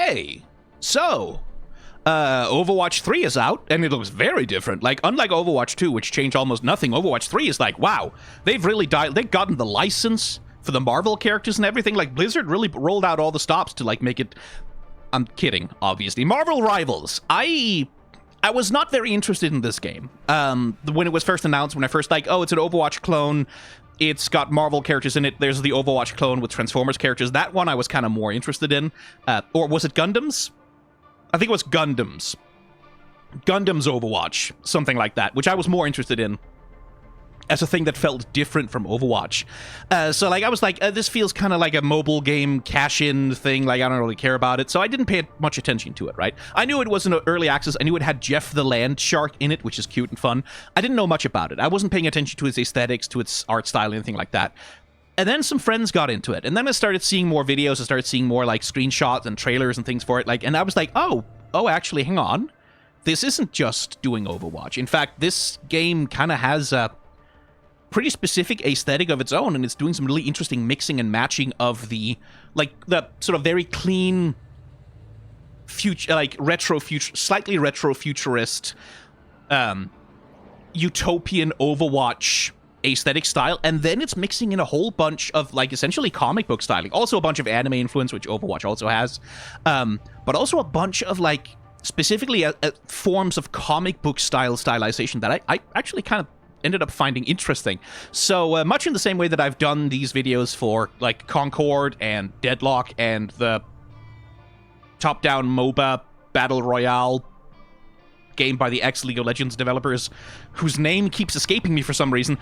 Okay, so Overwatch 3 is out, and it looks very different. Like, unlike Overwatch 2, which changed almost nothing, Overwatch 3 is like, wow, they've really they've gotten the license for the Marvel characters and everything. Like, Blizzard really rolled out all the stops to, like, make it... I'm kidding, obviously. Marvel Rivals. I was not very interested in this game. When it was first announced, when I first, like, oh, it's an Overwatch clone, it's got Marvel characters in it, there's the Overwatch clone with Transformers characters. That one I was kind of more interested in. Or was it Gundams? I think it was Gundams. Gundams Overwatch, something like that, which I was more interested in as a thing that felt different from Overwatch. So, like, I was like, this feels kind of like a mobile game cash-in thing. Like, I don't really care about it. So I didn't pay much attention to it, right? I knew it was an early access. I knew it had Jeff the Land Shark in it, which is cute and fun. I didn't know much about it. I wasn't paying attention to its aesthetics, to its art style, anything like that. And then some friends got into it. And then I started seeing more videos. I started seeing more, like, screenshots and trailers and things for it. Like, and I was like, oh, actually, hang on. This isn't just doing Overwatch. In fact, this game kind of has a pretty specific aesthetic of its own, and it's doing some really interesting mixing and matching of the, like, the sort of very clean future, like, slightly retro-futurist, utopian Overwatch aesthetic style, and then it's mixing in a whole bunch of, like, essentially comic book styling. Also a bunch of anime influence, which Overwatch also has, but also a bunch of, like, specifically forms of comic book stylization that I actually kind of ended up finding interesting. So much in the same way that I've done these videos for, like, Concord and Deadlock and the top-down MOBA Battle Royale game by the ex-League of Legends developers, whose name keeps escaping me for some reason.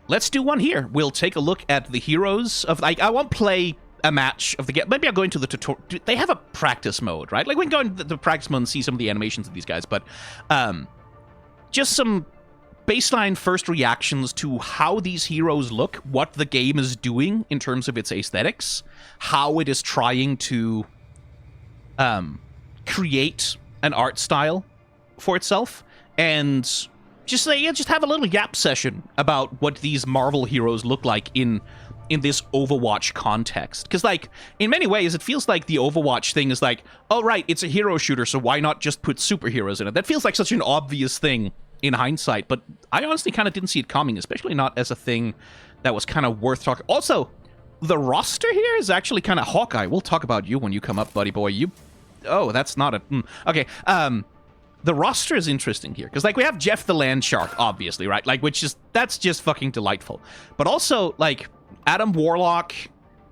Let's do one here. We'll take a look at the heroes of... Like, I won't play a match of the game. Maybe I'll go into the tutorial. They have a practice mode, right? Like, we can go into the practice mode and see some of the animations of these guys, but just some baseline first reactions to how these heroes look, what the game is doing in terms of its aesthetics, how it is trying to create an art style for itself, and just have a little yap session about what these Marvel heroes look like in this Overwatch context. Because, like, in many ways, it feels like the Overwatch thing is like, oh, right, it's a hero shooter, so why not just put superheroes in it? That feels like such an obvious thing in hindsight, but I honestly kind of didn't see it coming, especially not as a thing that was kind of worth talking. Also, the roster here is actually kind of Hawkeye. We'll talk about you when you come up, buddy boy. Oh, that's not a... Okay, the roster is interesting here, because, like, we have Jeff the Land Shark, obviously, right? Like, that's just fucking delightful. But also, like, Adam Warlock,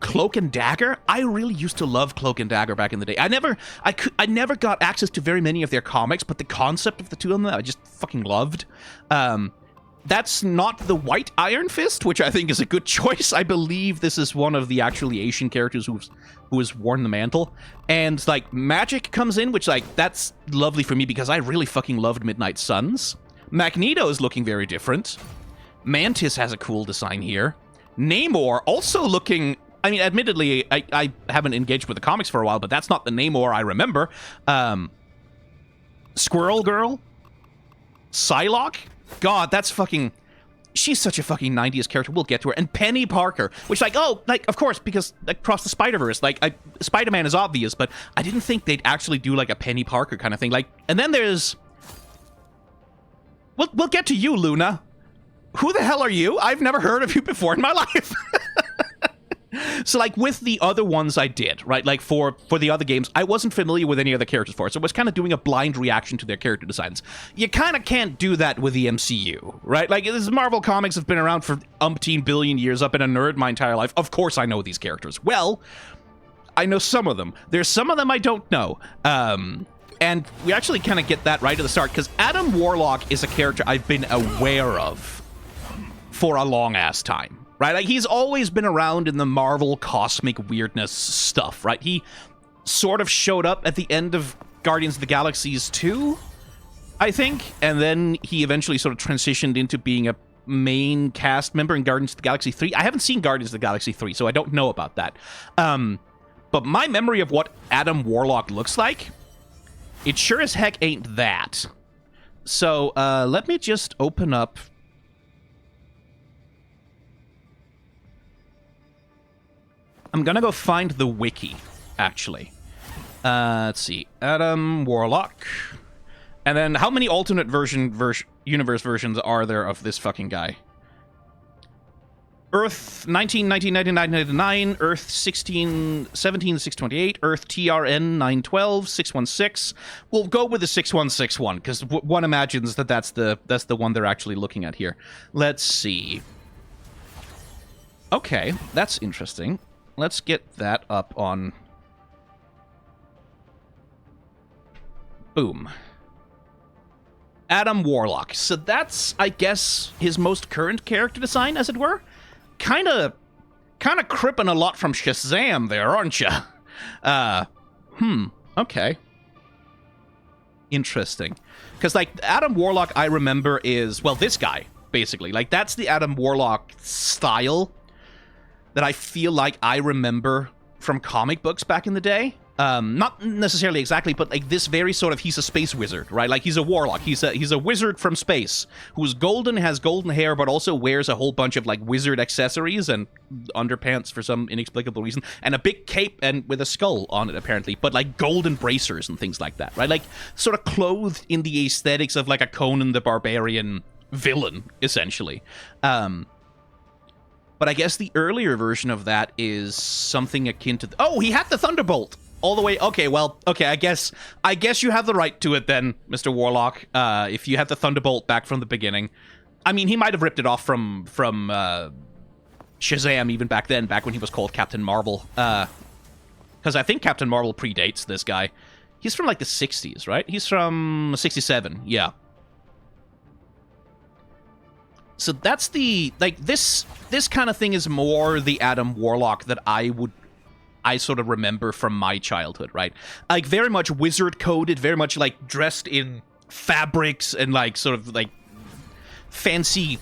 Cloak and Dagger. I really used to love Cloak and Dagger back in the day. I never got access to very many of their comics, but the concept of the two of them I just fucking loved. That's not the White Iron Fist, which I think is a good choice. I believe this is one of the actually Asian characters who has worn the mantle. And, like, Magic comes in, which, like, that's lovely for me because I really fucking loved Midnight Suns. Magneto is looking very different. Mantis has a cool design here. Namor also looking... I mean, admittedly, I haven't engaged with the comics for a while, but that's not the Namor I remember. Squirrel Girl? Psylocke? God, that's fucking... She's such a fucking 90s character. We'll get to her. And Penny Parker, which, like, oh, like, of course, because across the Spider-Verse, like, Spider-Man is obvious, but I didn't think they'd actually do, like, a Penny Parker kind of thing. Like, and then there's... We'll get to you, Luna. Who the hell are you? I've never heard of you before in my life. So, like, with the other ones I did, right, like, for the other games, I wasn't familiar with any other characters for it, so I was kind of doing a blind reaction to their character designs. You kind of can't do that with the MCU, right? Like, these Marvel comics have been around for umpteen billion years. I've been a nerd my entire life. Of course I know these characters. Well, I know some of them. There's some of them I don't know. And we actually kind of get that right at the start, because Adam Warlock is a character I've been aware of for a long-ass time. Right? Like, he's always been around in the Marvel cosmic weirdness stuff, right? He sort of showed up at the end of Guardians of the Galaxies 2, I think, and then he eventually sort of transitioned into being a main cast member in Guardians of the Galaxy 3. I haven't seen Guardians of the Galaxy 3, so I don't know about that. But my memory of what Adam Warlock looks like, it sure as heck ain't that. So, let me just open up... I'm gonna go find the wiki, actually. Let's see. Adam Warlock. And then how many alternate universe versions are there of this fucking guy? Earth 1999, Earth 628, Earth TRN 912, 616. We'll go with the 6161 because one imagines that that's the one they're actually looking at here. Let's see. Okay, that's interesting. Let's get that up on. Boom. Adam Warlock. So that's, I guess, his most current character design, as it were. Kind of cripping a lot from Shazam there, aren't you? Okay. Interesting. Because, like, Adam Warlock, I remember is, well, this guy, basically. Like, that's the Adam Warlock style that I feel like I remember from comic books back in the day. Not necessarily exactly, but like this very sort of, he's a space wizard, right? Like he's a warlock. He's a wizard from space who's golden, has golden hair, but also wears a whole bunch of like wizard accessories and underpants for some inexplicable reason, and a big cape and with a skull on it apparently, but like golden bracers and things like that, right? Like sort of clothed in the aesthetics of like a Conan the Barbarian villain, essentially. But I guess the earlier version of that is something akin to... Oh, he had the Thunderbolt! All the way... Okay, well, okay, I guess you have the right to it then, Mr. Warlock, if you have the Thunderbolt back from the beginning. I mean, he might have ripped it off from Shazam even back then, back when he was called Captain Marvel. Because I think Captain Marvel predates this guy. He's from, like, the 60s, right? He's from 67, yeah. So that's the, like, this kind of thing is more the Adam Warlock that I sort of remember from my childhood, right? Like, very much wizard-coded, very much, like, dressed in fabrics and, like, sort of, like, fancy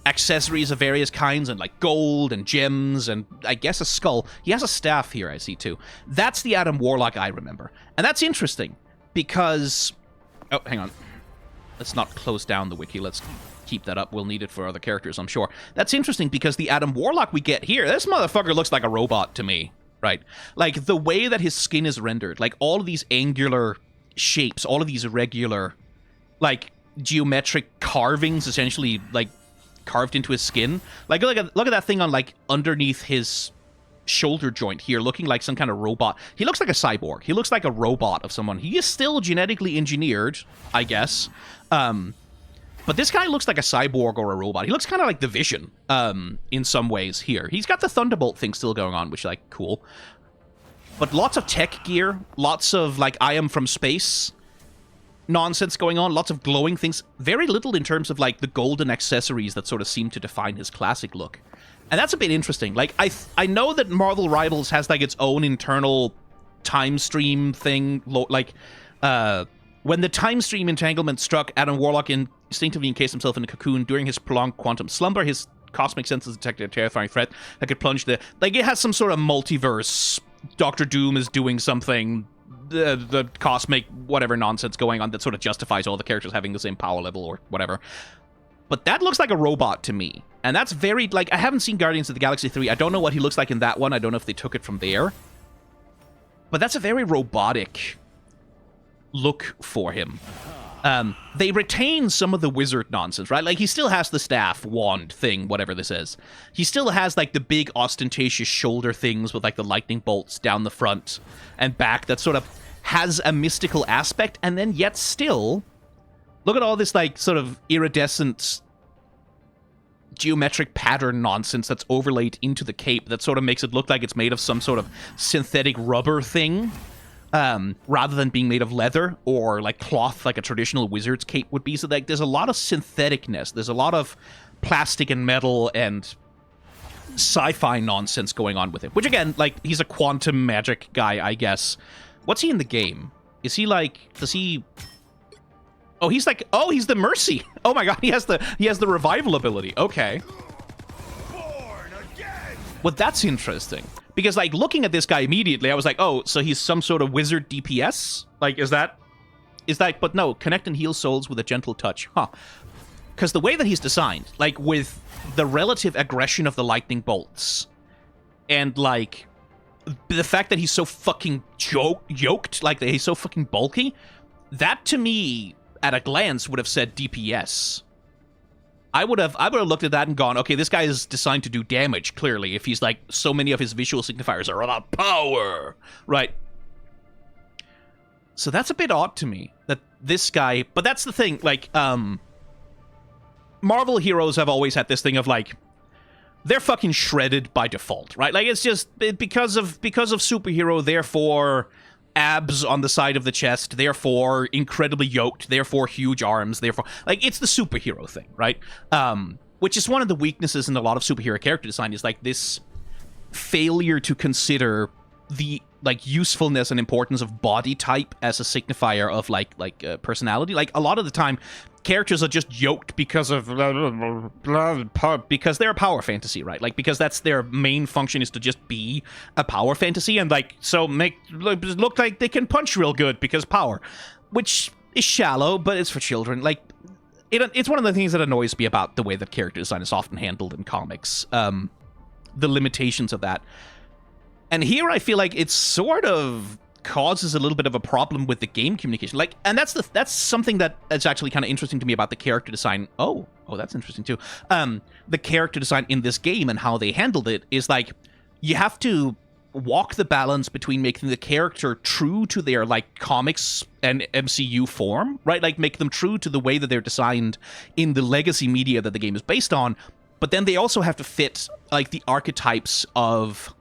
accessories of various kinds and, like, gold and gems and, I guess, a skull. He has a staff here, I see, too. That's the Adam Warlock I remember. And that's interesting, because... Oh, hang on. Let's not close down the wiki. Let's... keep that up. We'll need it for other characters, I'm sure. That's interesting because the Adam Warlock we get here, this motherfucker looks like a robot to me, right? Like, the way that his skin is rendered, like, all of these angular shapes, all of these irregular, like, geometric carvings, essentially, like, carved into his skin. Like, look at that thing on, like, underneath his shoulder joint here, looking like some kind of robot. He looks like a cyborg. He looks like a robot of someone. He is still genetically engineered, I guess. But this guy looks like a cyborg or a robot. He looks kind of like the Vision, in some ways here. He's got the Thunderbolt thing still going on, which, like, cool. But lots of tech gear, lots of, like, I am from space nonsense going on, lots of glowing things. Very little in terms of, like, the golden accessories that sort of seem to define his classic look. And that's a bit interesting. Like, I know that Marvel Rivals has, like, its own internal time stream thing, like, when the time stream entanglement struck, Adam Warlock instinctively encased himself in a cocoon. During his prolonged quantum slumber, his cosmic senses detected a terrifying threat that could plunge the... Like, it has some sort of multiverse. Doctor Doom is doing something. The cosmic whatever nonsense going on that sort of justifies all the characters having the same power level or whatever. But that looks like a robot to me. And that's very... Like, I haven't seen Guardians of the Galaxy 3. I don't know what he looks like in that one. I don't know if they took it from there. But that's a very robotic... look for him. They retain some of the wizard nonsense, right? Like, he still has the staff, wand thing, whatever this is. He still has, like, the big ostentatious shoulder things with, like, the lightning bolts down the front and back that sort of has a mystical aspect, and then yet still, look at all this, like, sort of iridescent geometric pattern nonsense that's overlaid into the cape that sort of makes it look like it's made of some sort of synthetic rubber thing. Rather than being made of leather or, like, cloth like a traditional wizard's cape would be. So, like, there's a lot of syntheticness. There's a lot of plastic and metal and sci-fi nonsense going on with it. Which, again, like, he's a quantum magic guy, I guess. What's he in the game? Is he, like... Does he... Oh, he's like... Oh, he's the Mercy! Oh my god, he has the revival ability. Okay. Well, that's interesting. Because, like, looking at this guy immediately, I was like, oh, so he's some sort of wizard DPS? Like, is that... But no, connect and heal souls with a gentle touch. Huh. Because the way that he's designed, like, with the relative aggression of the lightning bolts, and, like, the fact that he's so fucking yoked, like, he's so fucking bulky, that to me, at a glance, would have said DPS. I would have looked at that and gone, okay, this guy is designed to do damage, clearly, if he's like, so many of his visual signifiers are about power, right? So that's a bit odd to me, that this guy, but that's the thing, like, Marvel heroes have always had this thing of, like, they're fucking shredded by default, right? Like, it's just, because of superhero, therefore abs on the side of the chest, therefore incredibly yoked, therefore huge arms, therefore, like, it's the superhero thing, right? Which is one of the weaknesses in a lot of superhero character design, is like this failure to consider the, like, usefulness and importance of body type as a signifier of personality. Like, a lot of the time characters are just yoked because of because they're a power fantasy, right? Like, because that's their main function, is to just be a power fantasy, and like, so make look like they can punch real good because power, which is shallow, but it's for children. Like, it's one of the things that annoys me about the way that character design is often handled in comics, the limitations of that. And here I feel like it's sort of causes a little bit of a problem with the game communication. Like, and that's something that's actually kind of interesting to me about the character design. Oh, that's interesting too. The character design in this game and how they handled it is like, you have to walk the balance between making the character true to their, like, comics and MCU form, right? Like, make them true to the way that they're designed in the legacy media that the game is based on, but then they also have to fit, like, the archetypes of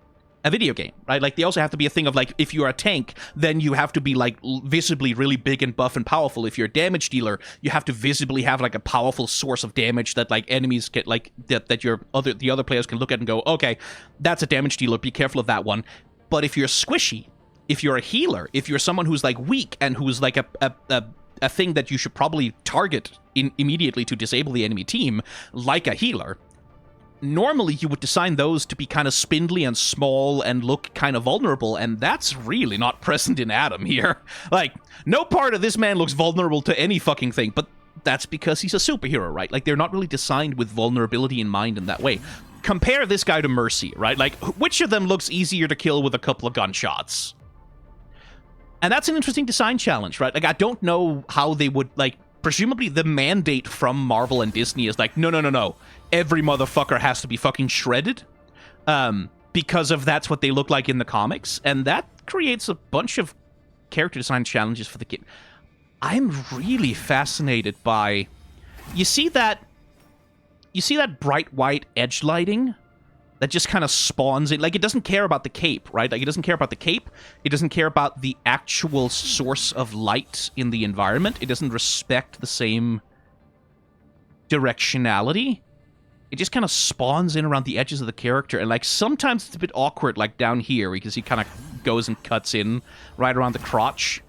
a video game, right? Like, they also have to be a thing of, like, if you're a tank, then you have to be, like, visibly really big and buff and powerful. If you're a damage dealer, you have to visibly have, like, a powerful source of damage that, like, enemies get, like, that the other players can look at and go, okay, that's a damage dealer, be careful of that one. But if you're squishy, if you're a healer, if you're someone who's, like, weak and who's, like, a thing that you should probably target immediately to disable the enemy team, like a healer, normally you would design those to be kind of spindly and small and look kind of vulnerable, and that's really not present in Adam here. Like, no part of this man looks vulnerable to any fucking thing, but that's because he's a superhero, right? Like, they're not really designed with vulnerability in mind in that way. Compare this guy to Mercy, right? Like, which of them looks easier to kill with a couple of gunshots? And that's an interesting design challenge, right? Like, I don't know how they would, like, presumably the mandate from Marvel and Disney is like, no. Every motherfucker has to be fucking shredded, because of that's what they look like in the comics, and that creates a bunch of character design challenges for the game. I'm really fascinated by, you see that bright white edge lighting that just kind of spawns it. Like, it doesn't care about the cape, right? Like, it doesn't care about the cape. It doesn't care about the actual source of light in the environment. It doesn't respect the same directionality. It just kind of spawns in around the edges of the character, and, like, sometimes it's a bit awkward, like down here, because he kind of goes and cuts in right around the crotch.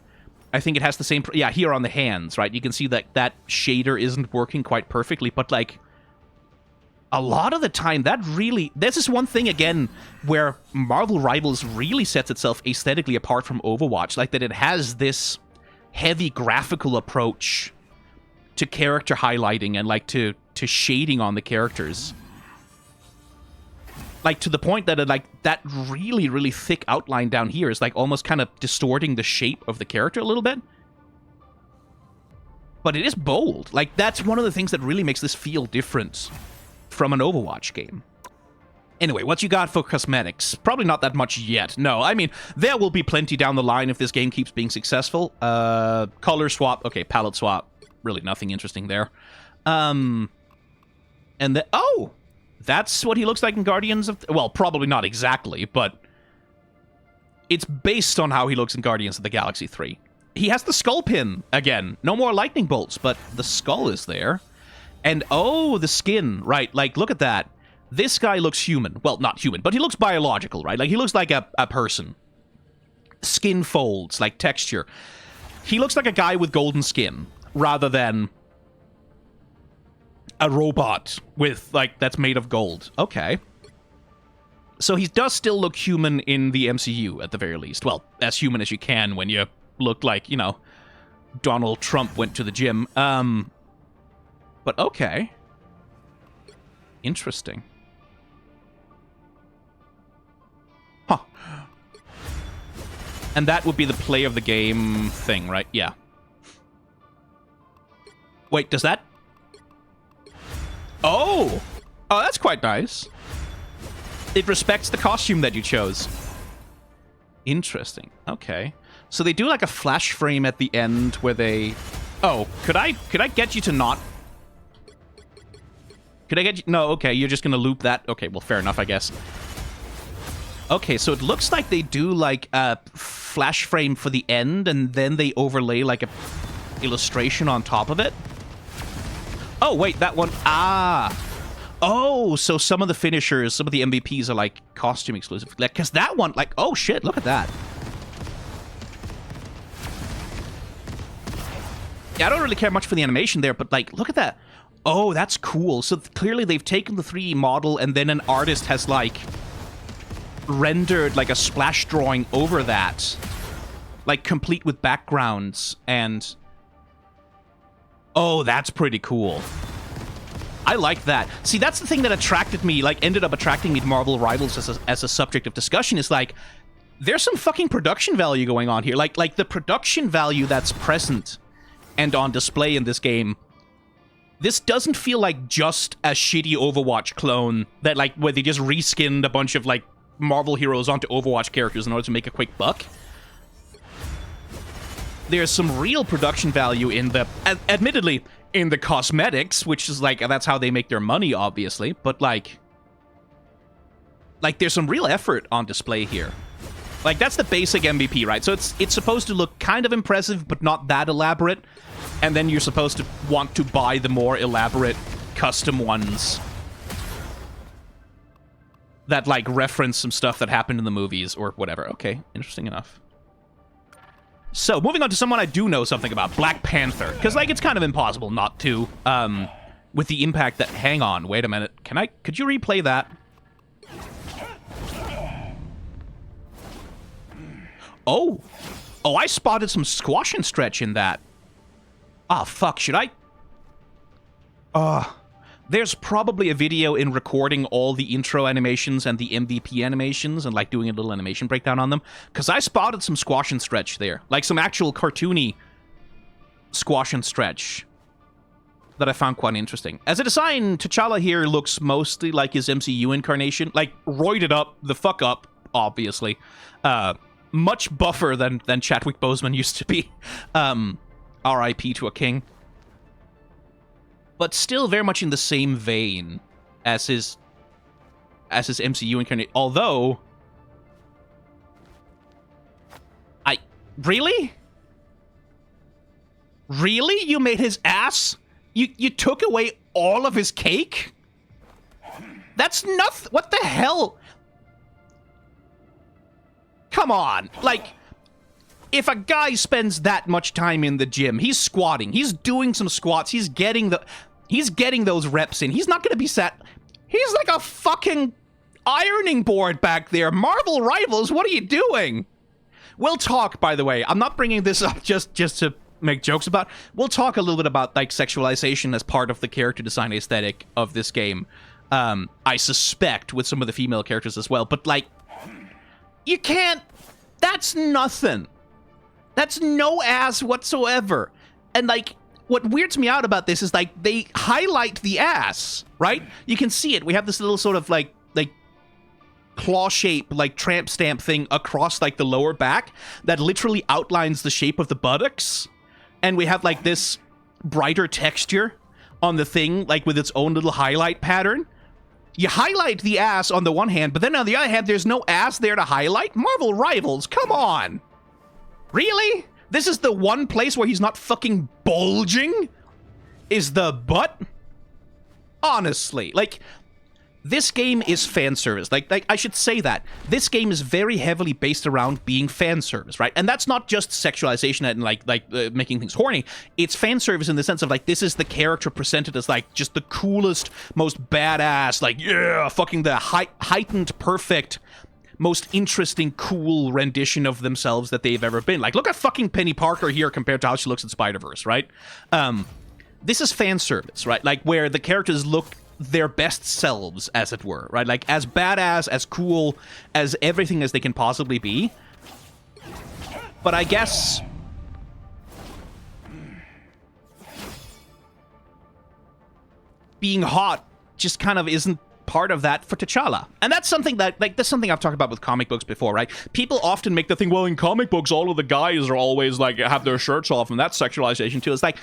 I think it has the same, yeah, here on the hands, right? You can see that that shader isn't working quite perfectly, but, like, a lot of the time, this is one thing, again, where Marvel Rivals really sets itself aesthetically apart from Overwatch, like, that it has this heavy graphical approach to character highlighting and, like, to shading on the characters. Like, to the point that, that really, really thick outline down here is, like, almost kind of distorting the shape of the character a little bit. But it is bold. Like, that's one of the things that really makes this feel different from an Overwatch game. Anyway, what you got for cosmetics? Probably not that much yet. No, I mean, there will be plenty down the line if this game keeps being successful. Color swap. Okay, palette swap. Really nothing interesting there. And then, oh, that's what he looks like in Guardians of... Well, probably not exactly, but it's based on how he looks in Guardians of the Galaxy 3. He has the skull pin again. No more lightning bolts, but the skull is there. And, oh, the skin. Right, like, look at that. This guy looks human. Well, not human, but he looks biological, right? Like, he looks like a person. Skin folds, like texture. He looks like a guy with golden skin, rather than a robot with, like, that's made of gold. Okay. So he does still look human in the MCU, at the very least. Well, as human as you can when you look like, you know, Donald Trump went to the gym. But okay. Interesting. Huh. And that would be the play of the game thing, right? Yeah. Wait, does that... Oh! Oh, that's quite nice. It respects the costume that you chose. Interesting. Okay. So they do like a flash frame at the end where they... Oh, could I get you to not... Could I get you... No, okay, you're just gonna loop that. Okay, well, fair enough, I guess. Okay, so it looks like they do like a flash frame for the end, and then they overlay like a illustration on top of it. Oh, wait, that one... Ah! Oh, so some of the finishers, some of the MVPs are like costume exclusive. Like, because that one, like, oh shit, look at that. Yeah, I don't really care much for the animation there, but like, look at that. Oh, that's cool. So clearly they've taken the 3D model and then an artist has like rendered like a splash drawing over that. Like complete with backgrounds and... Oh, that's pretty cool. I like that. See, that's the thing that attracted me, like, ended up attracting me to Marvel Rivals as a subject of discussion, is like, there's some fucking production value going on here. Like the production value that's present and on display in this game, this doesn't feel like just a shitty Overwatch clone that, like, where they just reskinned a bunch of, like, Marvel heroes onto Overwatch characters in order to make a quick buck. There's some real production value in the, admittedly, in the cosmetics, which is like, that's how they make their money, obviously, but like there's some real effort on display here. Like, that's the basic MVP, right? So it's supposed to look kind of impressive, but not that elaborate, and then you're supposed to want to buy the more elaborate custom ones that, like, reference some stuff that happened in the movies or whatever. Okay, interesting enough. So, moving on to someone I do know something about, Black Panther. Because, like, it's kind of impossible not to, with the impact that... Hang on, wait a minute. Could you replay that? Oh! Oh, I spotted some squash and stretch in that. Ah, fuck, should I... There's probably a video in recording all the intro animations and the MVP animations and, like, doing a little animation breakdown on them. Because I spotted some squash and stretch there. Like, some actual cartoony squash and stretch that I found quite interesting. As a design, T'Challa here looks mostly like his MCU incarnation. Like, roided up, the fuck up, obviously. Much buffer than Chadwick Boseman used to be. R.I.P. to a king. But still very much in the same vein as his MCU incarnate. Although, really? Really? You made his ass? You took away all of his cake? That's nothing. What the hell? Come on. Like, if a guy spends that much time in the gym, he's squatting, he's doing some squats, he's getting those reps in. He's not going to be sat... He's like a fucking ironing board back there. Marvel Rivals, what are you doing? We'll talk, by the way. I'm not bringing this up just to make jokes about. We'll talk a little bit about, like, sexualization as part of the character design aesthetic of this game. I suspect with some of the female characters as well. But, like, you can't... That's nothing. That's no ass whatsoever. And, like, what weirds me out about this is, like, they highlight the ass, right? You can see it. We have this little sort of, like claw shape, like, tramp stamp thing across, like, the lower back that literally outlines the shape of the buttocks. And we have, like, this brighter texture on the thing, like, with its own little highlight pattern. You highlight the ass on the one hand, but then on the other hand, there's no ass there to highlight? Marvel Rivals, come on! Really? This is the one place where he's not fucking bulging? Is the butt? Honestly, like, this game is fan service. Like I should say that. This game is very heavily based around being fan service, right? And that's not just sexualization and, like making things horny. It's fan service in the sense of, like, this is the character presented as, like, just the coolest, most badass, like, yeah, fucking the heightened, perfect, most interesting, cool rendition of themselves that they've ever been. Like, look at fucking Penny Parker here compared to how she looks in Spider-Verse, right? This is fan service, right? Like, where the characters look their best selves, as it were, right? Like, as badass, as cool, as everything as they can possibly be. But I guess being hot just kind of isn't part of that for T'Challa. And that's something that, like, that's something I've talked about with comic books before, right? People often make the thing, well, in comic books, all of the guys are always, like, have their shirts off, and that's sexualization, too. It's like,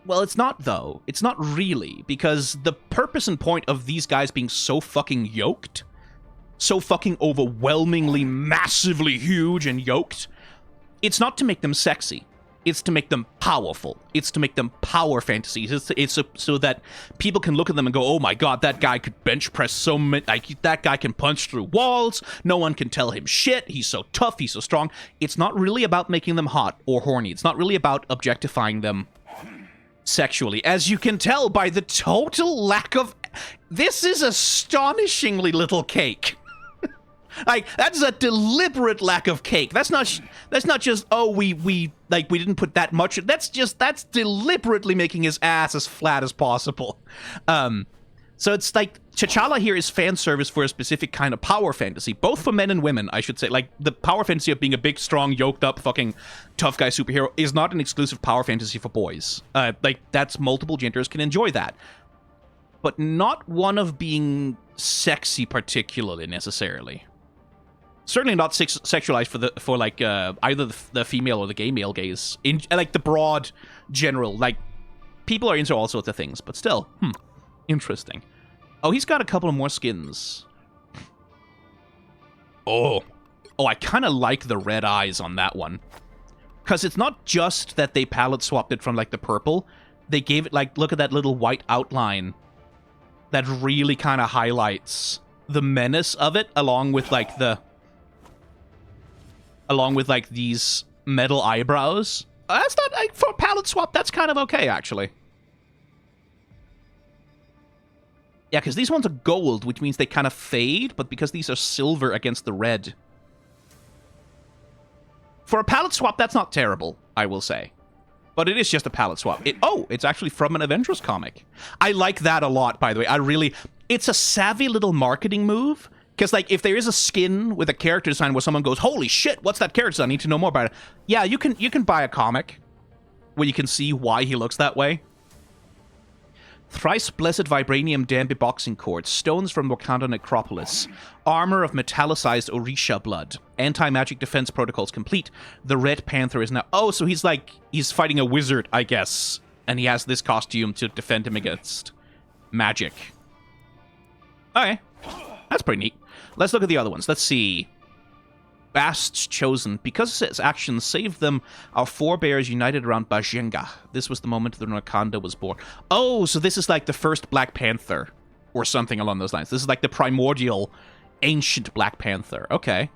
well, it's not, though. It's not really, because the purpose and point of these guys being so fucking yoked, so fucking overwhelmingly, massively huge and yoked, it's not to make them sexy. It's to make them powerful. It's to make them power fantasies. It's so that people can look at them and go, oh my god, that guy could bench press so many, like, that guy can punch through walls, no one can tell him shit, he's so tough, he's so strong. It's not really about making them hot or horny. It's not really about objectifying them sexually, as you can tell by the total lack of... This is astonishingly little cake. Like, that's a deliberate lack of cake. That's not just, oh, we didn't put that much. That's deliberately making his ass as flat as possible. So it's like, T'Challa here is fan service for a specific kind of power fantasy, both for men and women, I should say. Like, the power fantasy of being a big, strong, yoked up, fucking tough guy superhero is not an exclusive power fantasy for boys. Like, that's multiple genders can enjoy that. But not one of being sexy particularly, necessarily. Certainly not sexualized for either the female or the gay male gaze. In like the broad general, like, people are into all sorts of things, but still, interesting. Oh, he's got a couple of more skins. Oh, I kind of like the red eyes on that one, because it's not just that they palette swapped it from like the purple. They gave it, like, look at that little white outline that really kind of highlights the menace of it, along with these metal eyebrows. That's not, like, for a palette swap, that's kind of okay, actually. Yeah, because these ones are gold, which means they kind of fade, but because these are silver against the red. For a palette swap, that's not terrible, I will say. But it is just a palette swap. It's actually from an Avengers comic. I like that a lot, by the way. It's a savvy little marketing move. Because, like, if there is a skin with a character design where someone goes, holy shit, what's that character design? I need to know more about it. Yeah, you can buy a comic where you can see why he looks that way. Thrice blessed vibranium Danby boxing cords, stones from Wakanda necropolis, armor of metallicized Orisha blood, anti-magic defense protocols complete. The Red Panther is now... Oh, so he's fighting a wizard, I guess. And he has this costume to defend him against magic. Okay. That's pretty neat. Let's look at the other ones. Let's see. Bast's chosen. Because his actions saved them, our forebears united around Bajenga. This was the moment that Wakanda was born. Oh, so this is like the first Black Panther, or something along those lines. This is like the primordial, ancient Black Panther. Okay.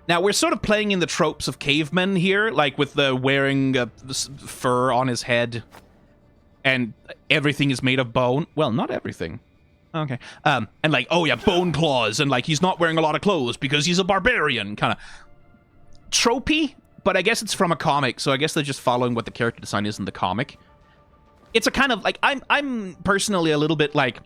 Now, we're sort of playing in the tropes of cavemen here, like with the wearing fur on his head, and everything is made of bone. Well, not everything. Okay. And like, oh yeah, bone claws, and like he's not wearing a lot of clothes because he's a barbarian, kind of tropey, but I guess it's from a comic, so I guess they're just following what the character design is in the comic. It's a kind of like, I'm personally a little bit like,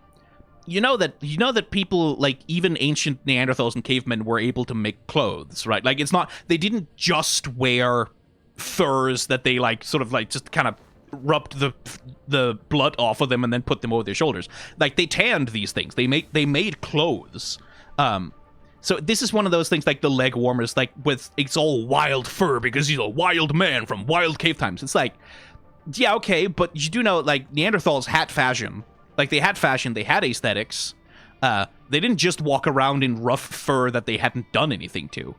you know that people, like, even ancient Neanderthals and cavemen were able to make clothes, right? Like, it's not, they didn't just wear furs that they like sort of like just kind of rubbed the blood off of them and then put them over their shoulders. Like, they tanned these things. They made clothes. So this is one of those things like the leg warmers, like, with, it's all wild fur because he's a wild man from wild cave times. It's like, yeah, okay, but you do know, like, Neanderthals had fashion. Like, they had fashion, they had aesthetics. They didn't just walk around in rough fur that they hadn't done anything to.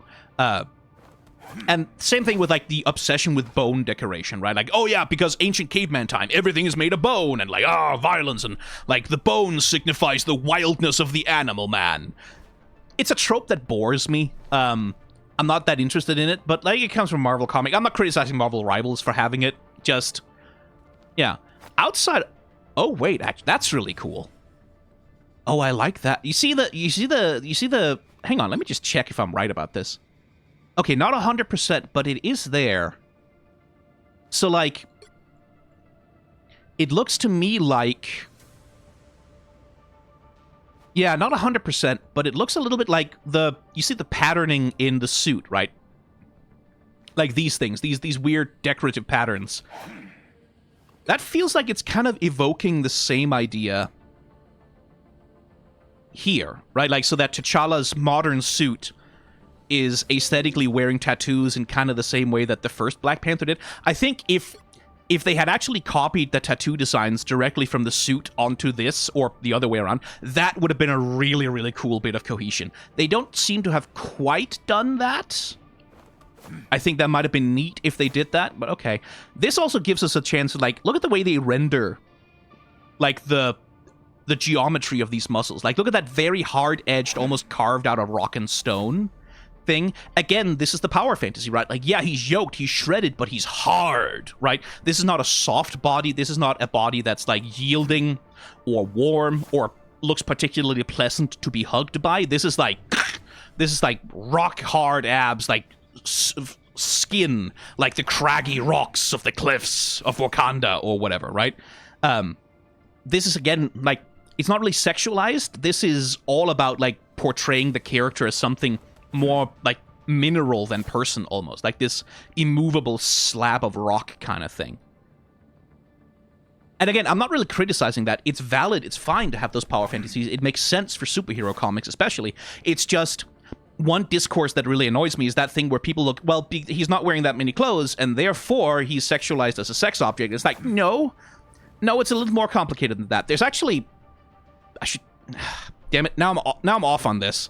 And same thing with, like, the obsession with bone decoration, right? Like, oh yeah, because ancient caveman time, everything is made of bone, and like, violence, and like, the bone signifies the wildness of the animal man. It's a trope that bores me. I'm not that interested in it, but like, it comes from Marvel comic. I'm not criticizing Marvel Rivals for having it, just, yeah. Outside, oh wait, actually, that's really cool. Oh, I like that. You see the, hang on, let me just check if I'm right about this. Okay, not 100%, but it is there. So, like, it looks to me like, yeah, not 100%, but it looks a little bit like you see the patterning in the suit, right? Like these things, these weird decorative patterns. That feels like it's kind of evoking the same idea here, right? Like, so that T'Challa's modern suit is aesthetically wearing tattoos in kind of the same way that the first Black Panther did. I think if they had actually copied the tattoo designs directly from the suit onto this, or the other way around, that would have been a really, really cool bit of cohesion. They don't seem to have quite done that. I think that might have been neat if they did that, but okay. This also gives us a chance to, like, look at the way they render, like, the geometry of these muscles. Like, look at that very hard-edged, almost carved out of rock and stone thing. Again, this is the power fantasy, right? Like, yeah, he's yoked, he's shredded, but he's hard, right? This is not a soft body. This is not a body that's, like, yielding or warm or looks particularly pleasant to be hugged by. This is like rock-hard abs, like, skin, like the craggy rocks of the cliffs of Wakanda or whatever, right? This is, again, like, it's not really sexualized. This is all about, like, portraying the character as something more, like, mineral than person, almost. Like this immovable slab of rock kind of thing. And again, I'm not really criticizing that. It's valid. It's fine to have those power fantasies. It makes sense for superhero comics, especially. It's just one discourse that really annoys me is that thing where people look, well, he's not wearing that many clothes, and therefore he's sexualized as a sex object. It's like, no, it's a little more complicated than that. There's actually, I should, damn it, now I'm off on this.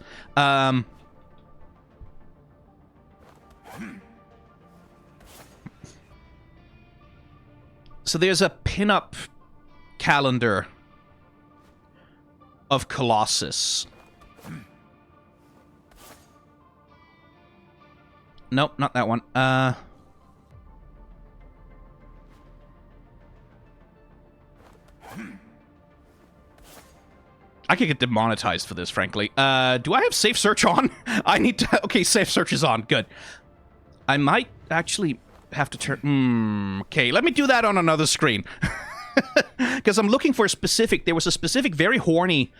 So there's a pinup calendar of Colossus. Nope, not that one. I could get demonetized for this, frankly. Do I have safe search on? I need to... Okay, safe search is on. Good. I might actually have to turn... okay, let me do that on another screen. Because I'm looking for a specific... There was a specific, very horny...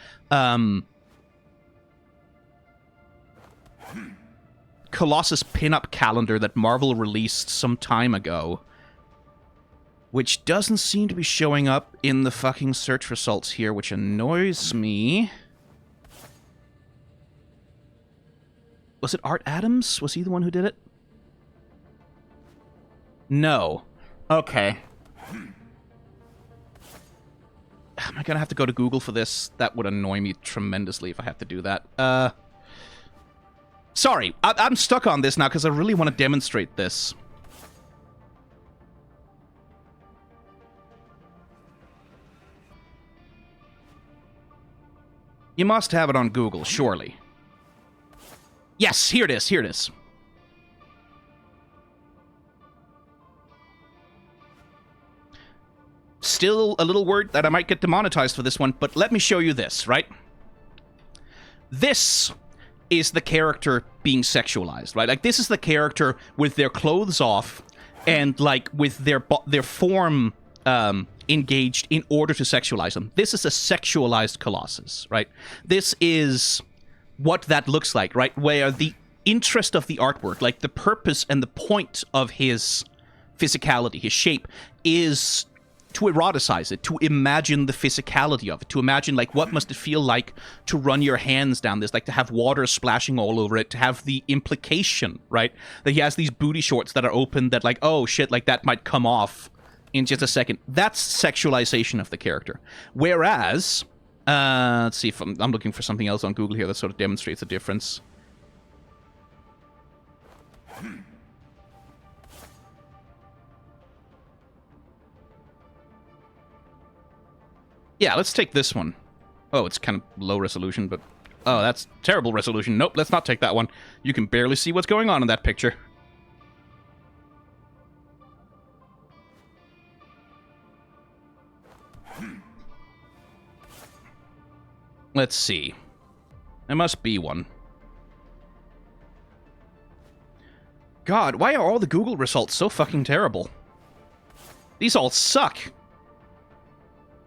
Colossus pinup calendar that Marvel released some time ago, which doesn't seem to be showing up in the fucking search results here, which annoys me. Was it Art Adams? Was he the one who did it? No. Okay. Am I gonna have to go to Google for this? That would annoy me tremendously if I have to do that. Sorry, I'm stuck on this now because I really want to demonstrate this. You must have it on Google, surely. Yes, here it is, here it is. Still a little worried that I might get demonetized for this one, but let me show you this, right? This is the character being sexualized, right? Like, this is the character with their clothes off and, like, with their form engaged in order to sexualize them. This is a sexualized Colossus, right? This is what that looks like, right? Where the interest of the artwork, like the purpose and the point of his physicality, his shape, is to eroticize it, to imagine the physicality of it, to imagine, like, what must it feel like to run your hands down this, like to have water splashing all over it, to have the implication, right, that he has these booty shorts that are open that, like, oh shit, like that might come off in just a second. That's sexualization of the character. Whereas, let's see if I'm looking for something else on Google here that sort of demonstrates the difference. Yeah, let's take this one. Oh, it's kind of low resolution, but... oh, that's terrible resolution. Nope, let's not take that one. You can barely see what's going on in that picture. Let's see. There must be one. God, why are all the Google results so fucking terrible? These all suck.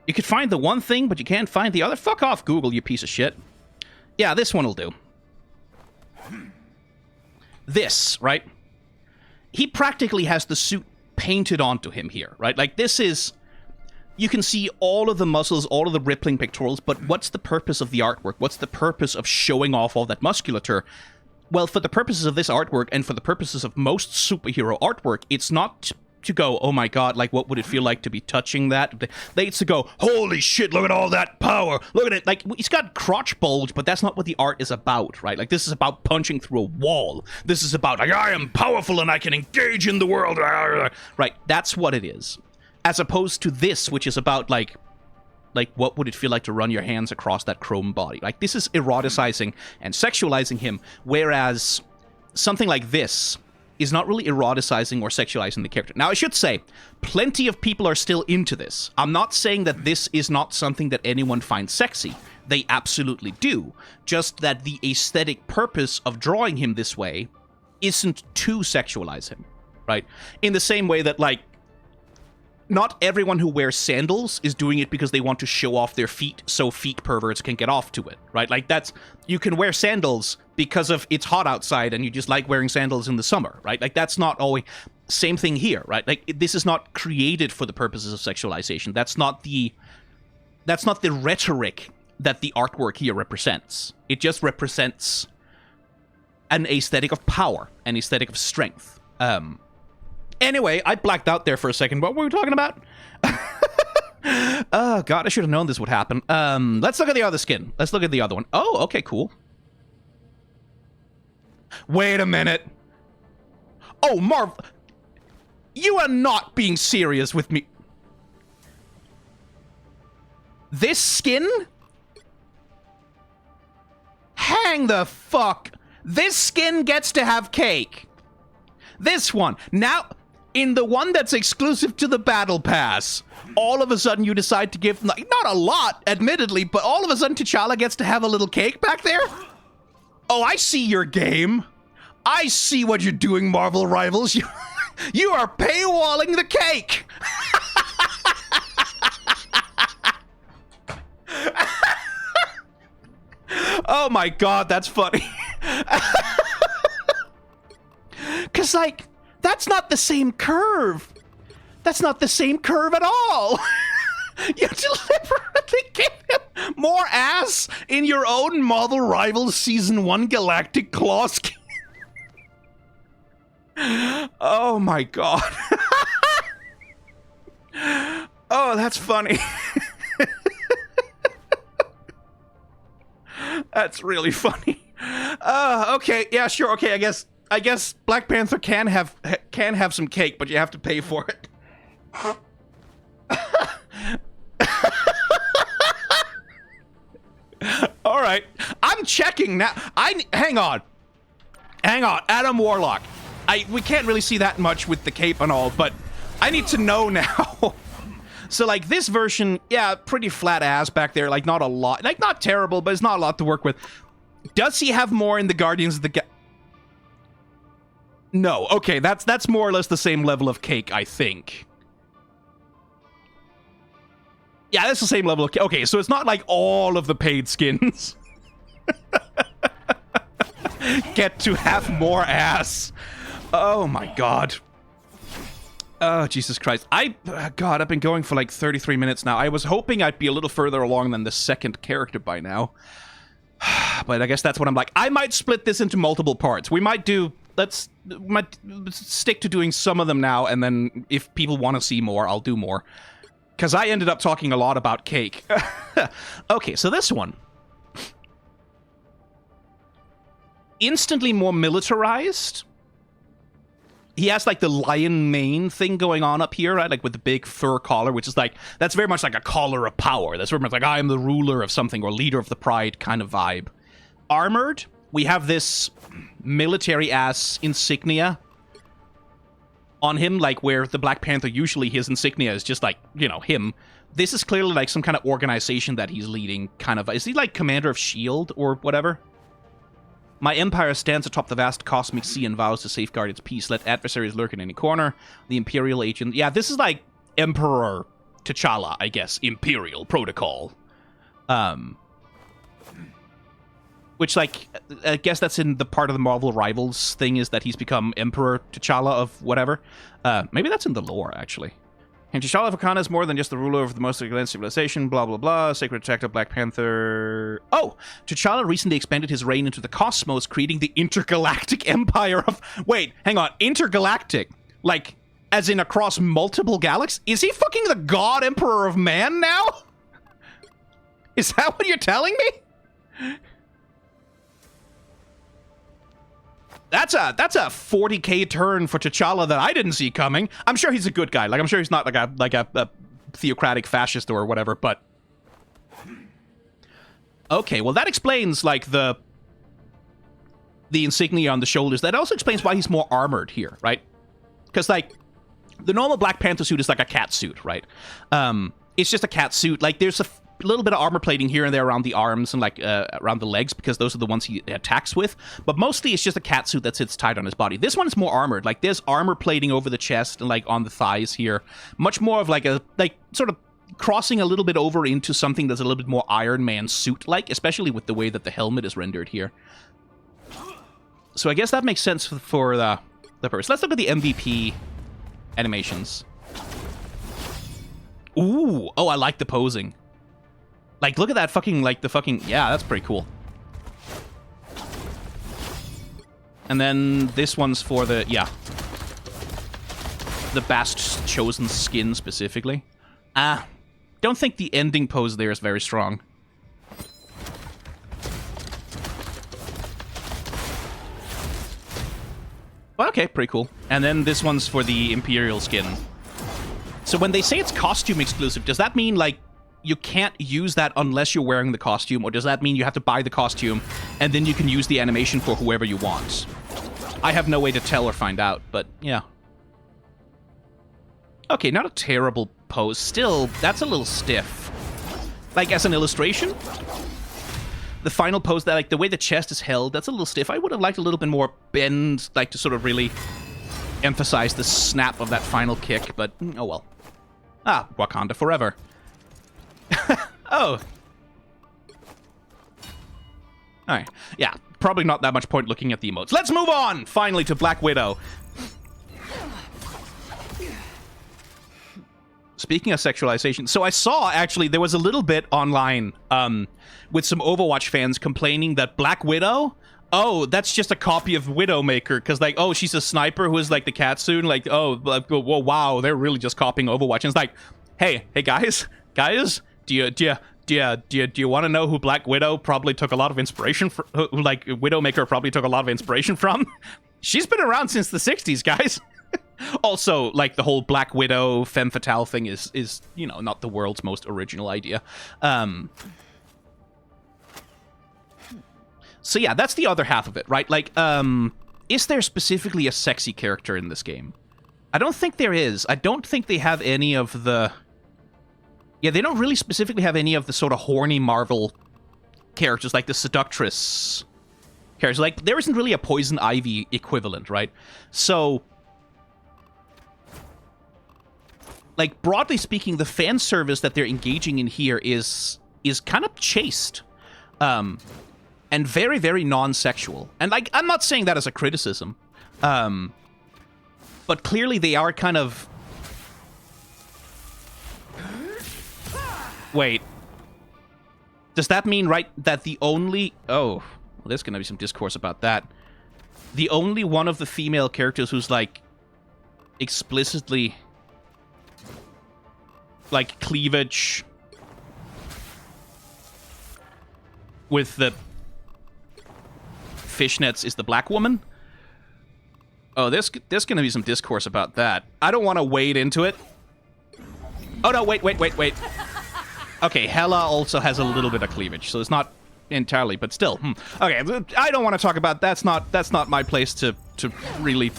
You could find the one thing, but you can't find the other? Fuck off, Google, you piece of shit. Yeah, this one will do. This, right, he practically has the suit painted onto him here, right? Like, this is... You can see all of the muscles, all of the rippling pectorals, but what's the purpose of the artwork? What's the purpose of showing off all that musculature? Well, for the purposes of this artwork, and for the purposes of most superhero artwork, it's not to go, oh my god, like, what would it feel like to be touching that? It's to go, holy shit, look at all that power, look at it. Like, he's got crotch bulge, but that's not what the art is about, right? Like, this is about punching through a wall. This is about, like, I am powerful and I can engage in the world. Right, that's what it is. As opposed to this, which is about, like, what would it feel like to run your hands across that chrome body? Like, this is eroticizing and sexualizing him, whereas something like this is not really eroticizing or sexualizing the character. Now, I should say, plenty of people are still into this. I'm not saying that this is not something that anyone finds sexy. They absolutely do. Just that the aesthetic purpose of drawing him this way isn't to sexualize him, right? In the same way that, like, not everyone who wears sandals is doing it because they want to show off their feet so feet perverts can get off to it, right? Like, that's... You can wear sandals because of it's hot outside and you just like wearing sandals in the summer, right? Like, that's not always... Same thing here, right? Like, this is not created for the purposes of sexualization. That's not the rhetoric that the artwork here represents. It just represents an aesthetic of power, an aesthetic of strength. Anyway, I blacked out there for a second. What were we talking about? Oh, God, I should have known this would happen. Let's look at the other skin. Let's look at the other one. Oh, okay, cool. Wait a minute. Oh, Marv... You are not being serious with me. This skin? Hang the fuck. This skin gets to have cake. This one. Now... In the one that's exclusive to the Battle Pass, all of a sudden you decide to give, like, not a lot, admittedly, but all of a sudden T'Challa gets to have a little cake back there? Oh, I see your game. I see what you're doing, Marvel Rivals. You are paywalling the cake. Oh my god, that's funny. 'Cause, like... That's not the same curve. That's not the same curve at all. You deliberately give him more ass in your own Marvel Rivals Season 1 Galactic Claw skin. Oh my god. Oh, that's funny. That's really funny. Okay, yeah, sure, okay, I guess Black Panther can have some cake, but you have to pay for it. All right, I'm checking now. Hang on, Adam Warlock. We can't really see that much with the cape and all, but I need to know now. So, like, this version, yeah, pretty flat ass back there. Like, not a lot, like, not terrible, but it's not a lot to work with. Does he have more in the Guardians of the No, okay, that's more or less the same level of cake, I think. Yeah, that's the same level of cake. Okay, so it's not like all of the paid skins get to have more ass. Oh my god. Oh, Jesus Christ. God, I've been going for like 33 minutes now. I was hoping I'd be a little further along than the second character by now. But I guess that's what I'm like. I might split this into multiple parts. We might do... Let's stick to doing some of them now, and then if people want to see more, I'll do more. Because I ended up talking a lot about cake. Okay, so this one. Instantly more militarized. He has, like, the lion mane thing going on up here, right? Like, with the big fur collar, which is, like, that's very much like a collar of power. That's very much like, I am the ruler of something, or leader of the pride kind of vibe. Armored. We have this military-ass insignia on him, like where the Black Panther, usually his insignia is just like, you know, him. This is clearly like some kind of organization that he's leading, kind of. Is he like commander of S.H.I.E.L.D. or whatever? My empire stands atop the vast cosmic sea and vows to safeguard its peace. Let adversaries lurk in any corner. The Imperial agent... Yeah, this is like Emperor T'Challa, I guess. Imperial protocol. Which, like, I guess that's in the part of the Marvel Rivals thing, is that he's become Emperor T'Challa of whatever. Maybe that's in the lore, actually. And T'Challa of Wakanda is more than just the ruler of the most advanced civilization, blah, blah, blah. Sacred Protector, Black Panther... Oh! T'Challa recently expanded his reign into the cosmos, creating the Intergalactic Empire of... Wait, hang on. Intergalactic? Like, as in across multiple galaxies? Is he fucking the God Emperor of Man now? Is that what you're telling me? That's a 40k turn for T'Challa that I didn't see coming. I'm sure he's a good guy. Like, I'm sure he's not like a theocratic fascist or whatever, but... Okay, well that explains, like, the insignia on the shoulders. That also explains why he's more armored here, right? Because, like, the normal Black Panther suit is like a cat suit, right? It's just a cat suit. Like, there's a little bit of armor plating here and there around the arms and, like, around the legs, because those are the ones he attacks with. But mostly it's just a cat suit that sits tight on his body. This one is more armored. Like, there's armor plating over the chest and, like, on the thighs here. Much more of, like, sort of crossing a little bit over into something that's a little bit more Iron Man suit-like, especially with the way that the helmet is rendered here. So I guess that makes sense for the purpose. Let's look at the MVP animations. Ooh! Oh, I like the posing. Like, look at that fucking, like, yeah, that's pretty cool. And then this one's for the, yeah. The Bast's chosen skin, specifically. Don't think the ending pose there is very strong. Well, okay, pretty cool. And then this one's for the Imperial skin. So when they say it's costume exclusive, does that mean, like, you can't use that unless you're wearing the costume, or does that mean you have to buy the costume and then you can use the animation for whoever you want? I have no way to tell or find out, but yeah. Okay, not a terrible pose. Still, that's a little stiff. Like, as an illustration, the final pose, that, like, the way the chest is held, that's a little stiff. I would have liked a little bit more bend, like, to sort of really emphasize the snap of that final kick, but oh well. Ah, Wakanda forever. Oh. Alright. Yeah, probably not that much point looking at the emotes. Let's move on, finally, to Black Widow. Speaking of sexualization, so I saw, actually, there was a little bit online with some Overwatch fans complaining that Black Widow, oh, that's just a copy of Widowmaker, because, like, oh, she's a sniper who is, like, the cat suit, like, oh, whoa, wow, they're really just copying Overwatch. And it's like, hey, guys, do you want to know who Black Widow probably took a lot of inspiration from? Like, Widowmaker probably took a lot of inspiration from? She's been around since the 60s, guys. Also, like, the whole Black Widow femme fatale thing is, you know, not the world's most original idea. So yeah, that's the other half of it, right? Like, is there specifically a sexy character in this game? I don't think there is. I don't think they have any of the... Yeah, they don't really specifically have any of the sort of horny Marvel characters, like the Seductress characters. Like, there isn't really a Poison Ivy equivalent, right? So, like, broadly speaking, the fan service that they're engaging in here is kind of chaste. And very, very non-sexual. And, like, I'm not saying that as a criticism. But clearly they are kind of... Wait. Does that mean, right, that the only... Oh, well, there's gonna be some discourse about that. The only one of the female characters who's, like, explicitly... like, cleavage... with the... fishnets is the black woman? Oh, there's gonna be some discourse about that. I don't want to wade into it. Oh, no, wait. Okay, Hela also has a little bit of cleavage, so it's not entirely, but still. Okay, I don't want to talk about... That's not my place to really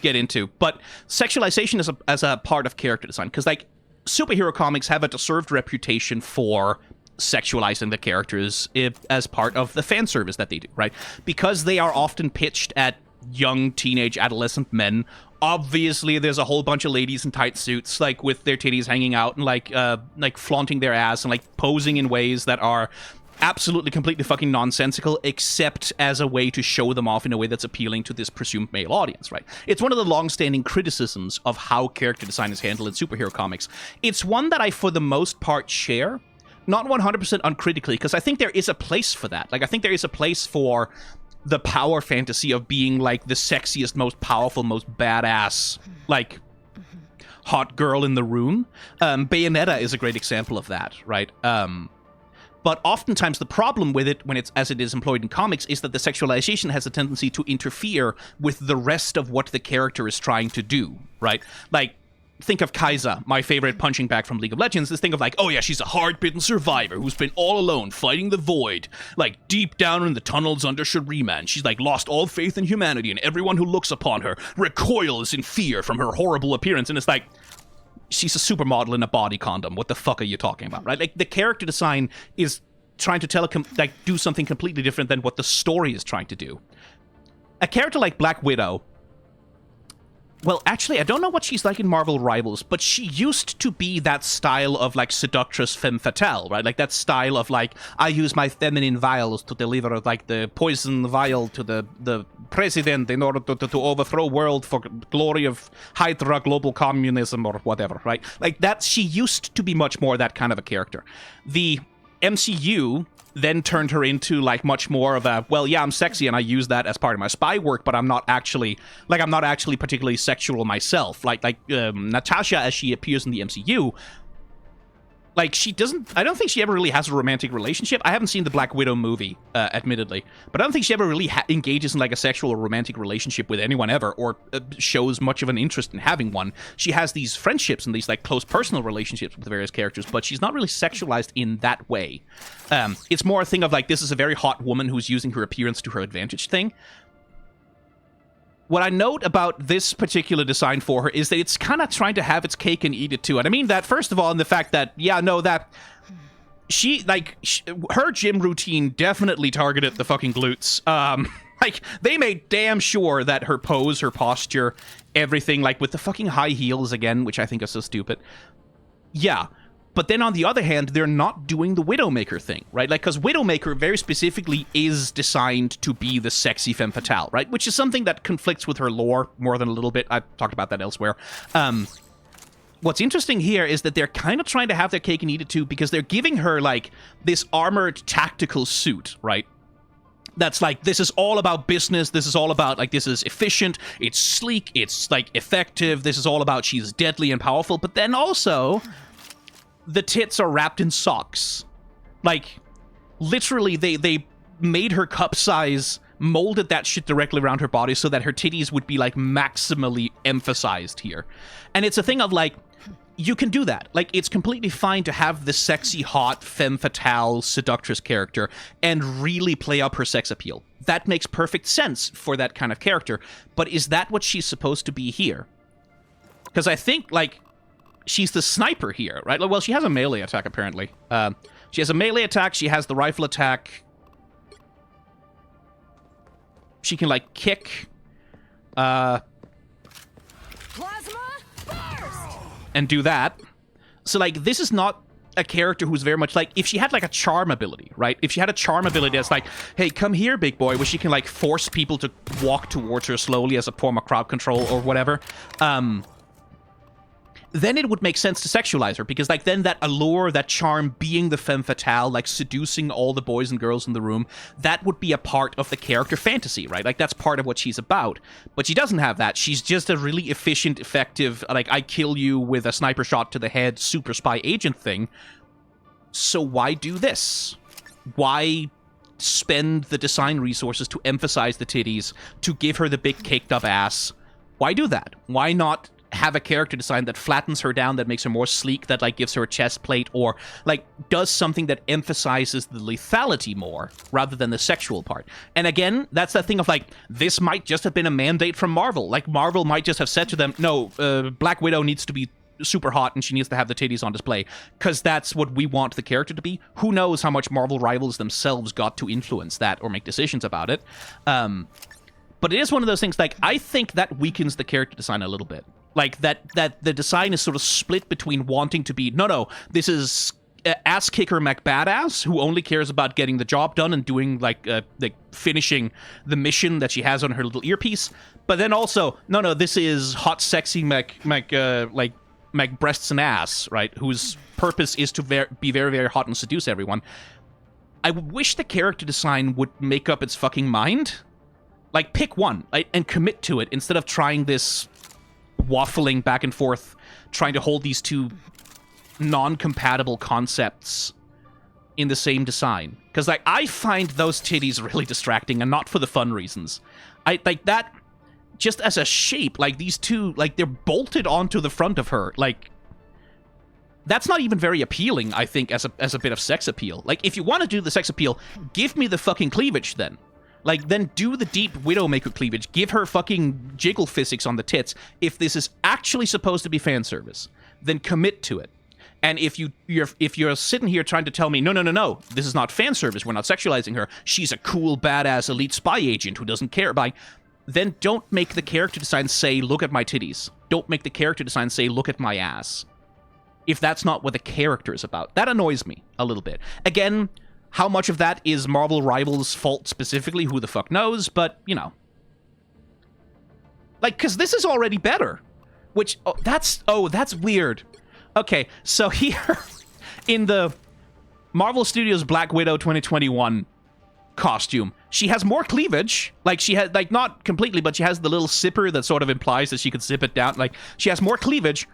get into. But sexualization as a part of character design, because, like, superhero comics have a deserved reputation for sexualizing the characters as part of the fan service that they do, right? Because they are often pitched at young teenage adolescent men. Obviously, there's a whole bunch of ladies in tight suits, like, with their titties hanging out and, like flaunting their ass and, like, posing in ways that are absolutely completely fucking nonsensical, except as a way to show them off in a way that's appealing to this presumed male audience, right? It's one of the long-standing criticisms of how character design is handled in superhero comics. It's one that I, for the most part, share. Not 100% uncritically, because I think there is a place for that. Like, I think there is a place for the power fantasy of being, like, the sexiest, most powerful, most badass, like, hot girl in the room. Bayonetta is a great example of that, right? But oftentimes the problem with it, when as it is employed in comics, is that the sexualization has a tendency to interfere with the rest of what the character is trying to do, right? Like, think of Kai'Sa, my favorite punching bag from League of Legends. This thing of like, oh yeah, she's a hard-bitten survivor who's been all alone fighting the void, like deep down in the tunnels under Shuriman. She's like lost all faith in humanity, and everyone who looks upon her recoils in fear from her horrible appearance. And it's like, she's a supermodel in a body condom. What the fuck are you talking about, right? Like, the character design is trying to do something completely different than what the story is trying to do. A character like Black Widow, well, actually, I don't know what she's like in Marvel Rivals, but she used to be that style of, like, seductress femme fatale, right? Like, that style of, like, I use my feminine vials to deliver, like, the poison vial to the president in order to overthrow world for glory of Hydra, global communism, or whatever, right? Like, that, she used to be much more that kind of a character. The MCU then turned her into, like, much more of a, well, yeah, I'm sexy and I use that as part of my spy work, but I'm not actually particularly sexual myself. Like Natasha, as she appears in the MCU, like, I don't think she ever really has a romantic relationship. I haven't seen the Black Widow movie, admittedly, but I don't think she ever really engages in, like, a sexual or romantic relationship with anyone ever, or shows much of an interest in having one. She has these friendships and these, like, close personal relationships with various characters, but she's not really sexualized in that way. It's more a thing of, like, this is a very hot woman who's using her appearance to her advantage thing. What I note about this particular design for her is that it's kind of trying to have its cake and eat it too. And I mean that, first of all, in the fact that, yeah, no, that her gym routine definitely targeted the fucking glutes. Like, they made damn sure that her pose, her posture, everything, like, with the fucking high heels again, which I think is so stupid. Yeah. But then on the other hand, they're not doing the Widowmaker thing, right? Like, because Widowmaker very specifically is designed to be the sexy femme fatale, right? Which is something that conflicts with her lore more than a little bit. I've talked about that elsewhere. What's interesting here is that they're kind of trying to have their cake and eat it too, because they're giving her, like, this armored tactical suit, right? That's like, this is all about business, this is all about, like, this is efficient, it's sleek, it's, like, effective, this is all about she's deadly and powerful, but then also the tits are wrapped in socks. Like, literally, they made her cup size, molded that shit directly around her body so that her titties would be, like, maximally emphasized here. And it's a thing of, like, you can do that. Like, it's completely fine to have the sexy, hot, femme fatale, seductress character and really play up her sex appeal. That makes perfect sense for that kind of character. But is that what she's supposed to be here? Because I think, like, she's the sniper here, right? Well, she has a melee attack, apparently. She has a melee attack, she has the rifle attack. She can, like, kick. Plasma burst! And do that. So, like, this is not a character who's very much, like, if she had, like, a charm ability, right? If she had a charm ability that's like, hey, come here, big boy, where she can, like, force people to walk towards her slowly as a form of crowd control or whatever, then it would make sense to sexualize her, because, like, then that allure, that charm, being the femme fatale, like, seducing all the boys and girls in the room, that would be a part of the character fantasy, right? Like, that's part of what she's about. But she doesn't have that. She's just a really efficient, effective, like, I kill you with a sniper shot to the head, super spy agent thing. So why do this? Why spend the design resources to emphasize the titties, to give her the big caked up ass? Why do that? Why not have a character design that flattens her down, that makes her more sleek, that, like, gives her a chest plate, or, like, does something that emphasizes the lethality more rather than the sexual part? And again, that's that thing of, like, this might just have been a mandate from Marvel. Like, Marvel might just have said to them, no, Black Widow needs to be super hot and she needs to have the titties on display, because that's what we want the character to be. Who knows how much Marvel Rivals themselves got to influence that or make decisions about it. But it is one of those things, like, I think that weakens the character design a little bit. Like, that the design is sort of split between wanting to be, no, this is ass kicker McBadass who only cares about getting the job done and doing like finishing the mission that she has on her little earpiece. But then also, no, this is hot, sexy Mac breasts and ass, right? Whose purpose is to be very, very hot and seduce everyone. I wish the character design would make up its fucking mind. Like, pick one and commit to it instead of trying this waffling back and forth, trying to hold these two non-compatible concepts in the same design. Because, like, I find those titties really distracting, and not for the fun reasons. I like that just as a shape, like, these two, like, they're bolted onto the front of her, like, that's not even very appealing, I think, as a bit of sex appeal. Like, if you want to do the sex appeal, give me the fucking cleavage, then. Like, then do the deep Widowmaker cleavage. Give her fucking jiggle physics on the tits. If this is actually supposed to be fan service, then commit to it. And if you're sitting here trying to tell me, no, this is not fan service, we're not sexualizing her, she's a cool, badass, elite spy agent who doesn't care about, then don't make the character design say, look at my titties. Don't make the character design say, look at my ass. If that's not what the character is about. That annoys me a little bit. Again, how much of that is Marvel Rivals' fault specifically, who the fuck knows, but, you know. Like, because this is already better. Which, that's weird. Okay, so here, in the Marvel Studios Black Widow 2021 costume, she has more cleavage. Like, she had, like, not completely, but she has the little zipper that sort of implies that she could zip it down. Like, she has more cleavage.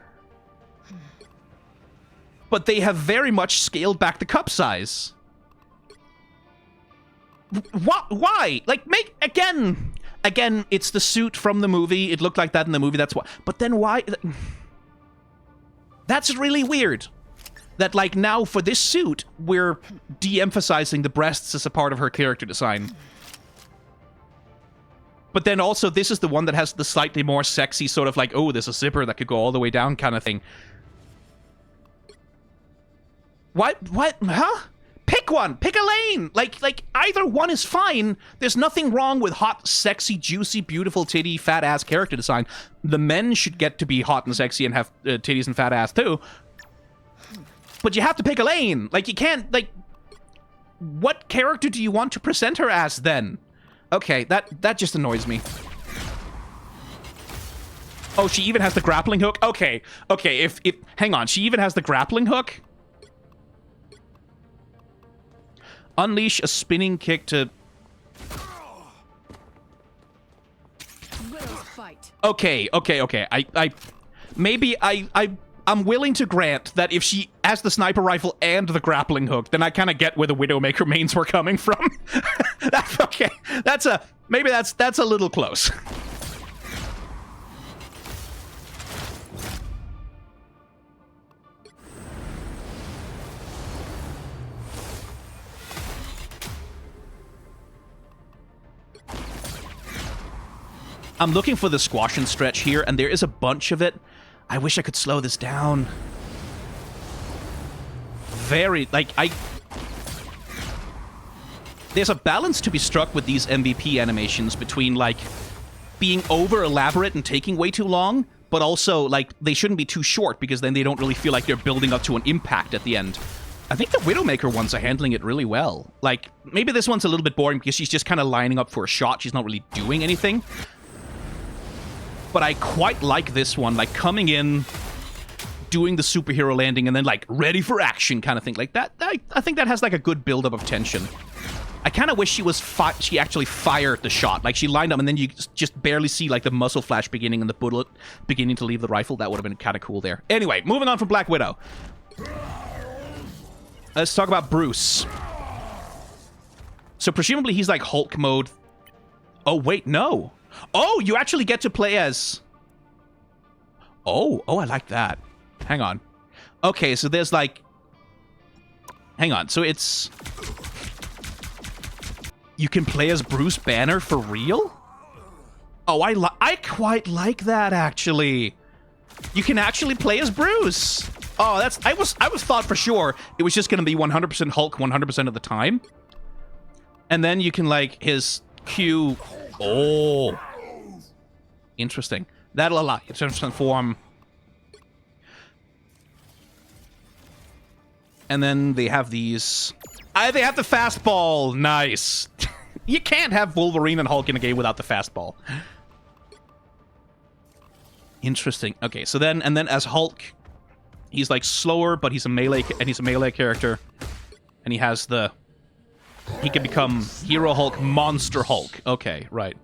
But they have very much scaled back the cup size. Why? Like, again, it's the suit from the movie. It looked like that in the movie, that's why. But then why? That's really weird. That, like, now for this suit, we're de-emphasizing the breasts as a part of her character design. But then also, this is the one that has the slightly more sexy sort of like, oh, there's a zipper that could go all the way down kind of thing. What? Huh? Pick one! Pick a lane! Like, either one is fine. There's nothing wrong with hot, sexy, juicy, beautiful titty, fat ass character design. The men should get to be hot and sexy and have titties and fat ass too. But you have to pick a lane. Like, you can't, like... What character do you want to present her as, then? Okay, that just annoys me. Oh, she even has the grappling hook? Okay, if... Hang on, she even has the grappling hook? Unleash a spinning kick to... Okay. I'm willing to grant that if she has the sniper rifle and the grappling hook, then I kind of get where the Widowmaker mains were coming from. That's okay. Maybe that's a little close. I'm looking for the squash and stretch here, and there is a bunch of it. I wish I could slow this down. There's a balance to be struck with these MVP animations between, like, being over-elaborate and taking way too long, but also, like, they shouldn't be too short, because then they don't really feel like they're building up to an impact at the end. I think the Widowmaker ones are handling it really well. Like, maybe this one's a little bit boring because she's just kind of lining up for a shot. She's not really doing anything. But I quite like this one, like, coming in, doing the superhero landing, and then, like, ready for action kind of thing. Like, that, I think that has, like, a good buildup of tension. I kind of wish she actually fired the shot. Like, she lined up, and then you just barely see, like, the muzzle flash beginning and the bullet beginning to leave the rifle. That would have been kind of cool there. Anyway, moving on from Black Widow. Let's talk about Bruce. So, presumably, he's, like, Hulk mode. Oh, wait, no. Oh, you actually get to play as... Oh, I like that. Hang on. Okay, so there's like... Hang on, so it's... You can play as Bruce Banner for real? Oh, I quite like that, actually. You can actually play as Bruce. Oh, that's... I was thought for sure it was just going to be 100% Hulk 100% of the time. And then you can, like, his Q... Oh. Interesting. That'll allow you to transform. And then they have these... they have the fastball! Nice! You can't have Wolverine and Hulk in a game without the fastball. Interesting. Okay, so then... And then as Hulk, he's like slower, but he's a melee... And he's a melee character. And he has the... He can become Hero Hulk, Monster Hulk. Okay, right.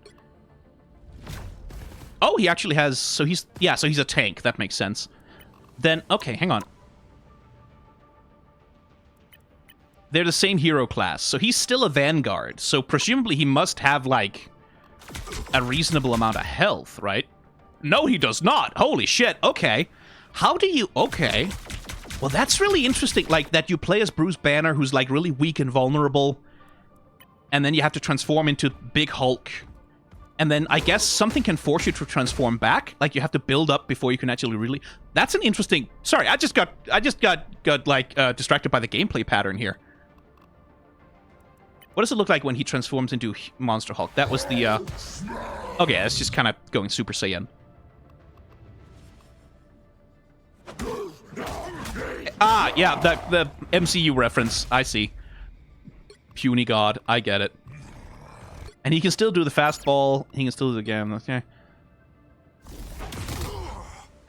Oh, he actually has... So he's... Yeah, so he's a tank. That makes sense. Then... Okay, hang on. They're the same hero class, so he's still a Vanguard. So presumably he must have, like, a reasonable amount of health, right? No, he does not. Holy shit. Okay. How do you... Okay. Well, that's really interesting. Like, that you play as Bruce Banner, who's, like, really weak and vulnerable. And then you have to transform into Big Hulk. And then I guess something can force you to transform back. Like, you have to build up before you can actually really... That's an interesting... Sorry, I just got like, distracted by the gameplay pattern here. What does it look like when he transforms into Monster Hulk? That was the, Okay, that's just kind of going Super Saiyan. Ah, yeah, the MCU reference. I see. Puny God. I get it. And he can still do the fastball. He can still do the game. Okay.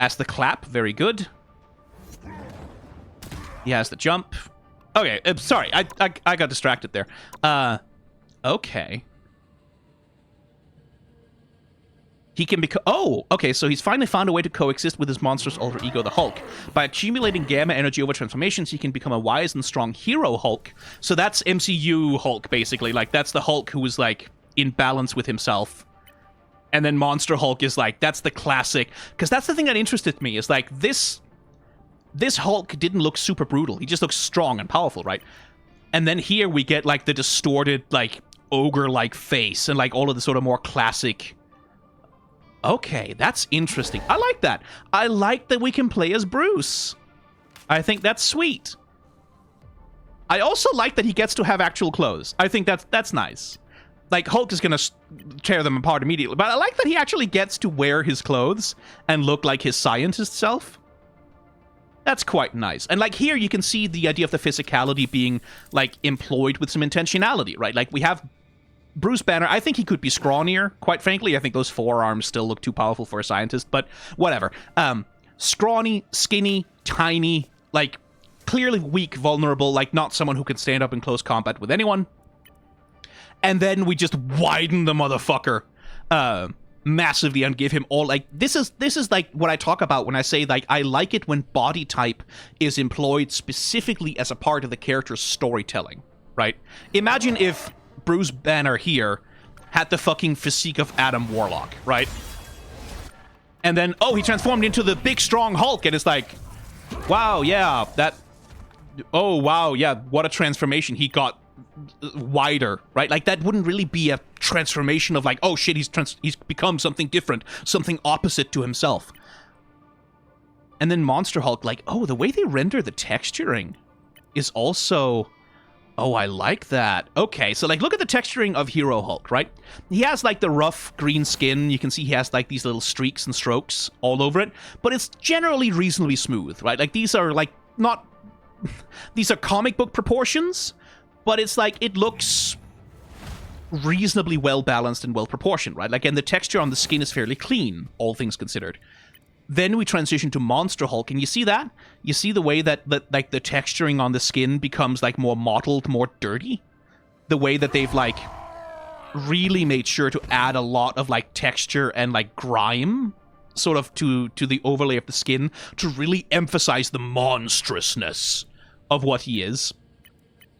As the clap. Very good. He has the jump. Okay, sorry, I got distracted there. Okay. He can become... Oh, okay, so he's finally found a way to coexist with his monstrous alter ego, the Hulk. By accumulating gamma energy over transformations, he can become a wise and strong hero Hulk. So that's MCU Hulk, basically. Like, that's the Hulk who is, like, in balance with himself. And then Monster Hulk is, like, that's the classic... Because that's the thing that interested me, is, like, this Hulk didn't look super brutal. He just looks strong and powerful, right? And then here we get, like, the distorted, like, ogre-like face and, like, all of the sort of more classic... Okay, that's interesting. I like that. I like that we can play as Bruce. I think that's sweet. I also like that he gets to have actual clothes. I think that's nice. Like, Hulk is gonna tear them apart immediately, but I like that he actually gets to wear his clothes and look like his scientist self. That's quite nice. And, like, here you can see the idea of the physicality being, like, employed with some intentionality, right? Like, we have Bruce Banner. I think he could be scrawnier, quite frankly. I think those forearms still look too powerful for a scientist, but whatever. Scrawny, skinny, tiny, like, clearly weak, vulnerable, like, not someone who could stand up in close combat with anyone. And then we just widen the motherfucker massively and give him all, like, this is like what I talk about when I say, like, I like it when body type is employed specifically as a part of the character's storytelling, right? Imagine if Bruce Banner here had the fucking physique of Adam Warlock, right? And then, oh, he transformed into the big, strong Hulk, and it's like, wow, yeah, that... Oh, wow, yeah, what a transformation. He got wider, right? Like, that wouldn't really be a transformation of, like, oh shit, he's become something different, something opposite to himself. And then Monster Hulk, like, oh, the way they render the texturing is also... Oh, I like that. Okay, so, like, look at the texturing of Hero Hulk, right? He has, like, the rough green skin. You can see he has, like, these little streaks and strokes all over it. But it's generally reasonably smooth, right? Like, these are, like, not... These are comic book proportions, but it's, like, it looks reasonably well-balanced and well-proportioned, right? Like, and the texture on the skin is fairly clean, all things considered. Then we transition to Monster Hulk, and you see that? You see the way that like, the texturing on the skin becomes, like, more mottled, more dirty? The way that they've, like, really made sure to add a lot of, like, texture and, like, grime, sort of, to the overlay of the skin, to really emphasize the monstrousness of what he is.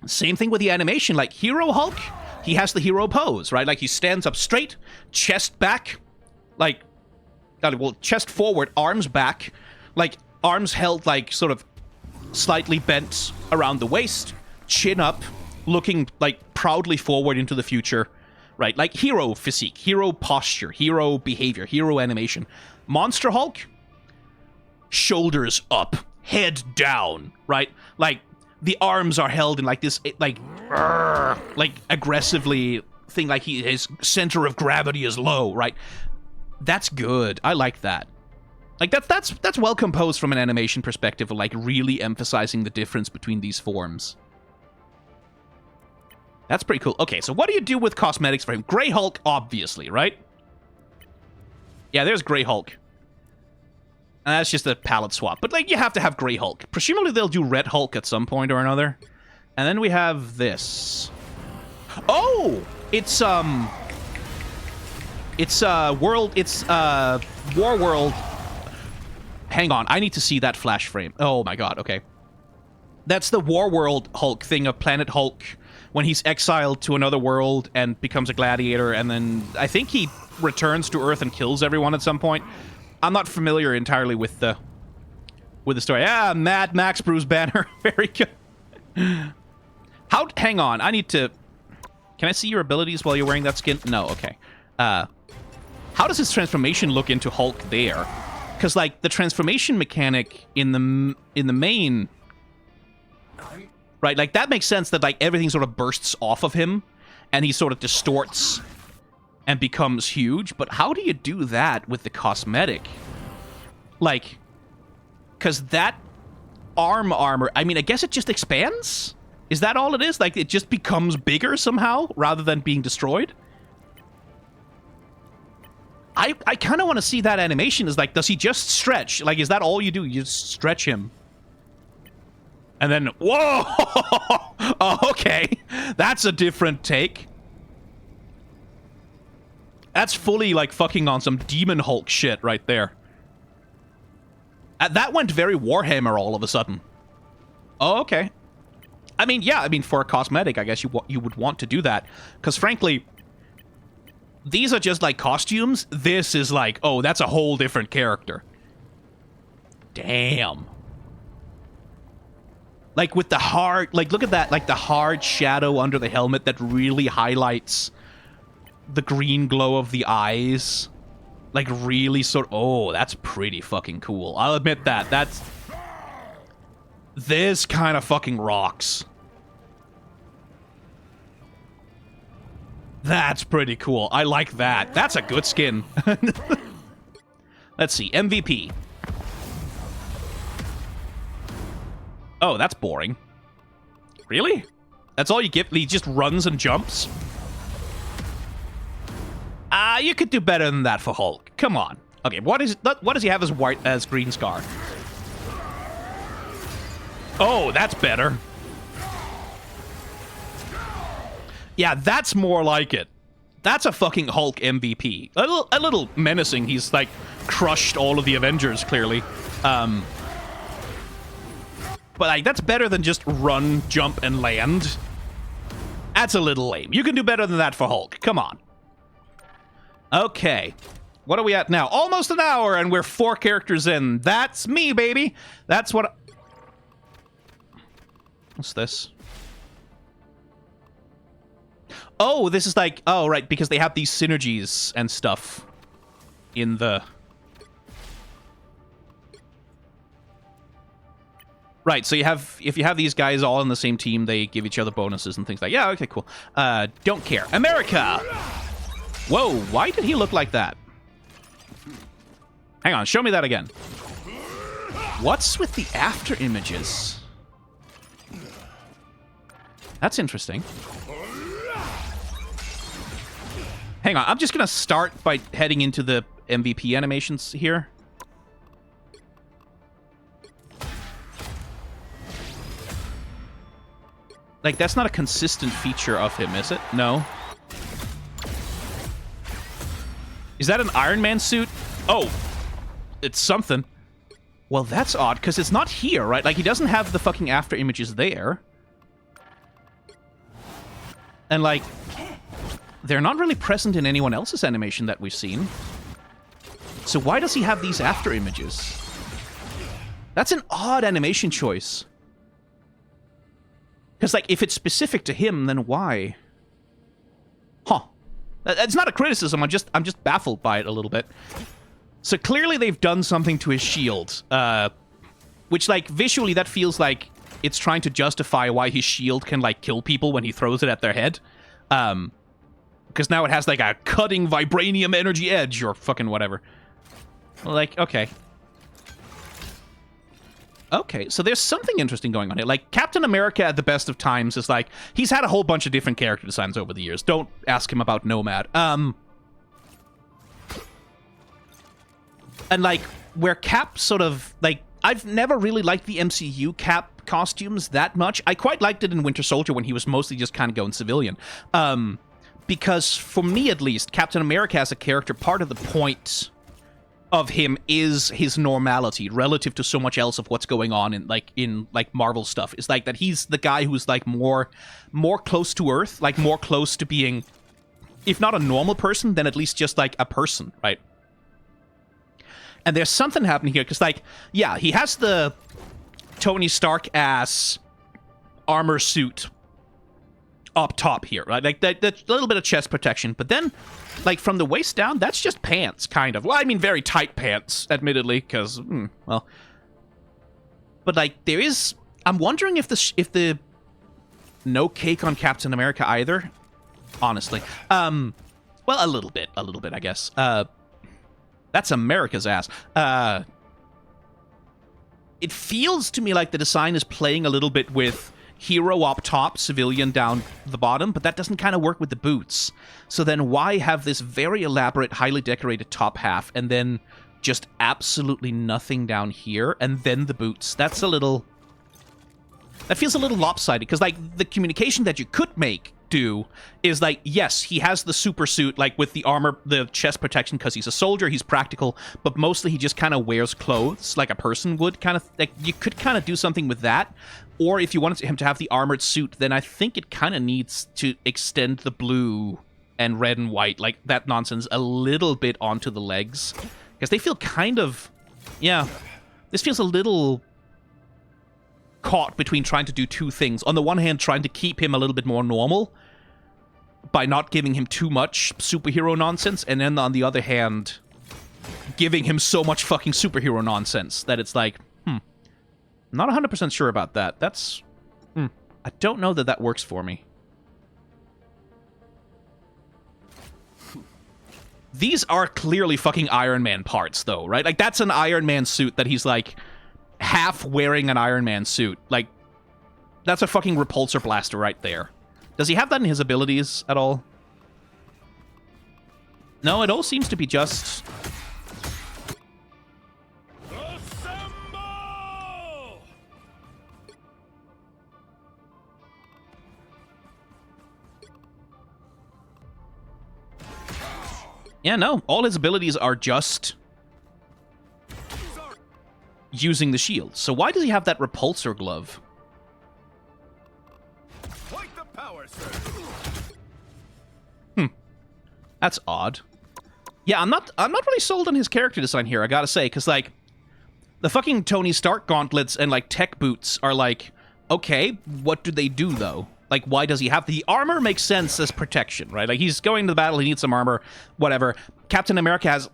Same thing with the animation. Like, Hero Hulk, he has the hero pose, right? Like, he stands up straight, chest back, like... Well, chest forward, arms back, like, arms held, like, sort of slightly bent around the waist, chin up, looking, like, proudly forward into the future, right? Like, hero physique, hero posture, hero behavior, hero animation. Monster Hulk, shoulders up, head down, right? Like, the arms are held in, like, this, like, aggressively thing, like, his center of gravity is low, right? That's good. I like that. Like, that's well composed from an animation perspective, of, like, really emphasizing the difference between these forms. That's pretty cool. Okay, so what do you do with cosmetics for him? Grey Hulk, obviously, right? Yeah, there's Grey Hulk. And that's just a palette swap. But, like, you have to have Grey Hulk. Presumably they'll do Red Hulk at some point or another. And then we have this. Oh! It's War World. Hang on, I need to see that flash frame. Oh my god, okay. That's the War World Hulk thing of Planet Hulk when he's exiled to another world and becomes a gladiator, and then I think he returns to Earth and kills everyone at some point. I'm not familiar entirely with the story. Ah, Mad Max Bruce Banner. Very good. Hang on, I need to... Can I see your abilities while you're wearing that skin? No, okay. How does his transformation look into Hulk there? Because, like, the transformation mechanic in the main... Right, like, that makes sense that, like, everything sort of bursts off of him, and he sort of distorts and becomes huge, but how do you do that with the cosmetic? Like, because that armor, I mean, I guess it just expands? Is that all it is? Like, it just becomes bigger somehow, rather than being destroyed? I kind of want to see that animation. Is like, does he just stretch? Like, is that all you do? You just stretch him. And then, whoa! Oh, okay. That's a different take. That's fully, like, fucking on some Demon Hulk shit right there. That went very Warhammer all of a sudden. Oh, okay. I mean, yeah, I mean, for a cosmetic, I guess you would want to do that. Because, frankly... These are just, like, costumes. This is like, oh, that's a whole different character. Damn. Like, with the hard... Like, look at that. Like, the hard shadow under the helmet that really highlights the green glow of the eyes. Like, really sort of... Oh, that's pretty fucking cool. I'll admit that. That's... This kind of fucking rocks. That's pretty cool. I like that. That's a good skin. Let's see. MVP. Oh, that's boring. Really? That's all you get? He just runs and jumps? You could do better than that for Hulk. Come on. Okay, what does he have as green scar? Oh, that's better. Yeah, that's more like it. That's a fucking Hulk MVP. A little menacing. He's, like, crushed all of the Avengers, clearly. But, like, that's better than just run, jump, and land. That's a little lame. You can do better than that for Hulk. Come on. Okay. What are we at now? Almost an hour, and we're 4 characters in. That's me, baby. That's what... What's this? Oh, this is like... Oh, right, because they have these synergies and stuff in the... Right, so you have... If you have these guys all on the same team, they give each other bonuses and things like... Yeah, okay, cool. Don't care. America! Whoa, why did he look like that? Hang on, show me that again. What's with the after images? That's interesting. Hang on, I'm just gonna start by heading into the MVP animations here. Like, that's not a consistent feature of him, is it? No. Is that an Iron Man suit? Oh, it's something. Well, that's odd, because it's not here, right? Like, he doesn't have the fucking after images there. And, like... They're not really present in anyone else's animation that we've seen. So why does he have these after images? That's an odd animation choice. Because, like, if it's specific to him, then why? Huh. It's not a criticism, I'm just baffled by it a little bit. So clearly they've done something to his shield. Which, like, visually that feels like it's trying to justify why his shield can, like, kill people when he throws it at their head. Because now it has, like, a cutting vibranium energy edge or fucking whatever. Like, okay. Okay, so there's something interesting going on here. Like, Captain America at the best of times is like, he's had a whole bunch of different character designs over the years. Don't ask him about Nomad. And like, where Cap sort of, like, I've never really liked the MCU Cap costumes that much. I quite liked it in Winter Soldier when he was mostly just kind of going civilian. Because, for me at least, Captain America as a character, part of the point of him is his normality relative to so much else of what's going on in Marvel stuff. It's like that he's the guy who's like more close to Earth, like more close to being, if not a normal person, then at least just like a person, right? And there's something happening here, because like, yeah, he has the Tony Stark ass armor suit up top here, right? Like that little bit of chest protection, but then like from the waist down, that's just pants, kind of. Well, I mean, very tight pants, admittedly, because well, but like there is. I'm wondering if the no cake on Captain America either. Honestly, well, a little bit, I guess. That's America's ass. It feels to me like the design is playing a little bit with hero up top, civilian down the bottom, but that doesn't kind of work with the boots. So then why have this very elaborate, highly decorated top half, and then just absolutely nothing down here, and then the boots? That's a little... That feels a little lopsided, because, like, the communication that you could do is, like, yes, he has the super suit, like, with the armor, the chest protection, because he's a soldier, he's practical, but mostly he just kind of wears clothes, like a person would, kind of, like, you could kind of do something with that. Or if you wanted him to have the armored suit, then I think it kind of needs to extend the blue and red and white, like that nonsense, a little bit onto the legs. Because they feel kind of... Yeah. This feels a little caught between trying to do two things. On the one hand, trying to keep him a little bit more normal by not giving him too much superhero nonsense, and then on the other hand, giving him so much fucking superhero nonsense that it's like, not 100% sure about that. That's... I don't know that that works for me. These are clearly fucking Iron Man parts, though, right? Like, that's an Iron Man suit that he's, like, half wearing an Iron Man suit. Like, that's a fucking repulsor blaster right there. Does he have that in his abilities at all? No, it all seems to be just... Yeah, no. All his abilities are just using the shield. So why does he have that repulsor glove? Quite the power, sir. That's odd. Yeah, I'm not really sold on his character design here, I gotta say, because, like, the fucking Tony Stark gauntlets and, like, tech boots are like, okay, what do they do, though? Like, why does he have... The armor makes sense as protection, right? Like, he's going to the battle, he needs some armor, whatever. Captain America has...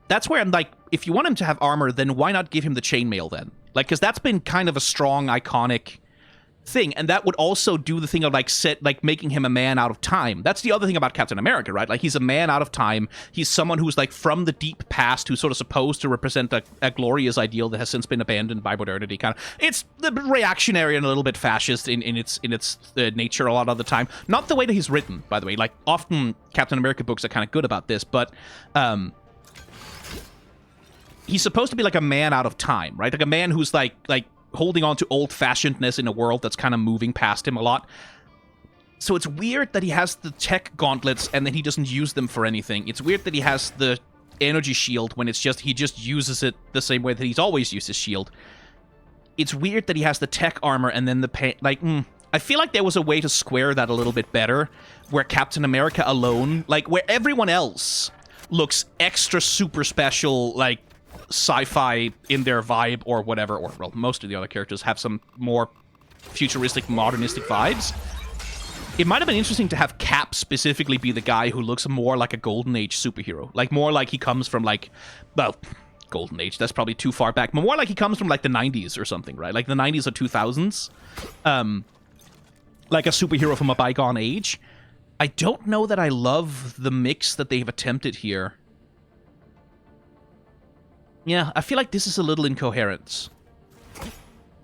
That's where I'm like, if you want him to have armor, then why not give him the chainmail, then? Like, because that's been kind of a strong, iconic thing, and that would also do the thing of, like, making him a man out of time. That's the other thing about Captain America, right? Like, he's a man out of time. He's someone who's, like, from the deep past, who's sort of supposed to represent a glorious ideal that has since been abandoned by modernity, kind of. It's reactionary and a little bit fascist in its nature a lot of the time. Not the way that he's written, by the way. Like, often Captain America books are kind of good about this, but he's supposed to be, like, a man out of time, right? Like, a man who's, like holding on to old-fashionedness in a world that's kind of moving past him a lot. So it's weird that he has the tech gauntlets and then he doesn't use them for anything. It's weird that he has the energy shield when it's just he just uses it the same way that he's always used his shield. It's weird that he has the tech armor and then the I feel like there was a way to square that a little bit better, where Captain America alone, like, where everyone else looks extra super special, like, sci-fi in their vibe or whatever, or, well, most of the other characters have some more futuristic, modernistic vibes. It might have been interesting to have Cap specifically be the guy who looks more like a Golden Age superhero. Like, more like he comes from, like, well, Golden Age, that's probably too far back, but more like he comes from, like, the 90s or something, right? Like, the 90s or 2000s. Like a superhero from a bygone age. I don't know that I love the mix that they've attempted here. Yeah, I feel like this is a little incoherent.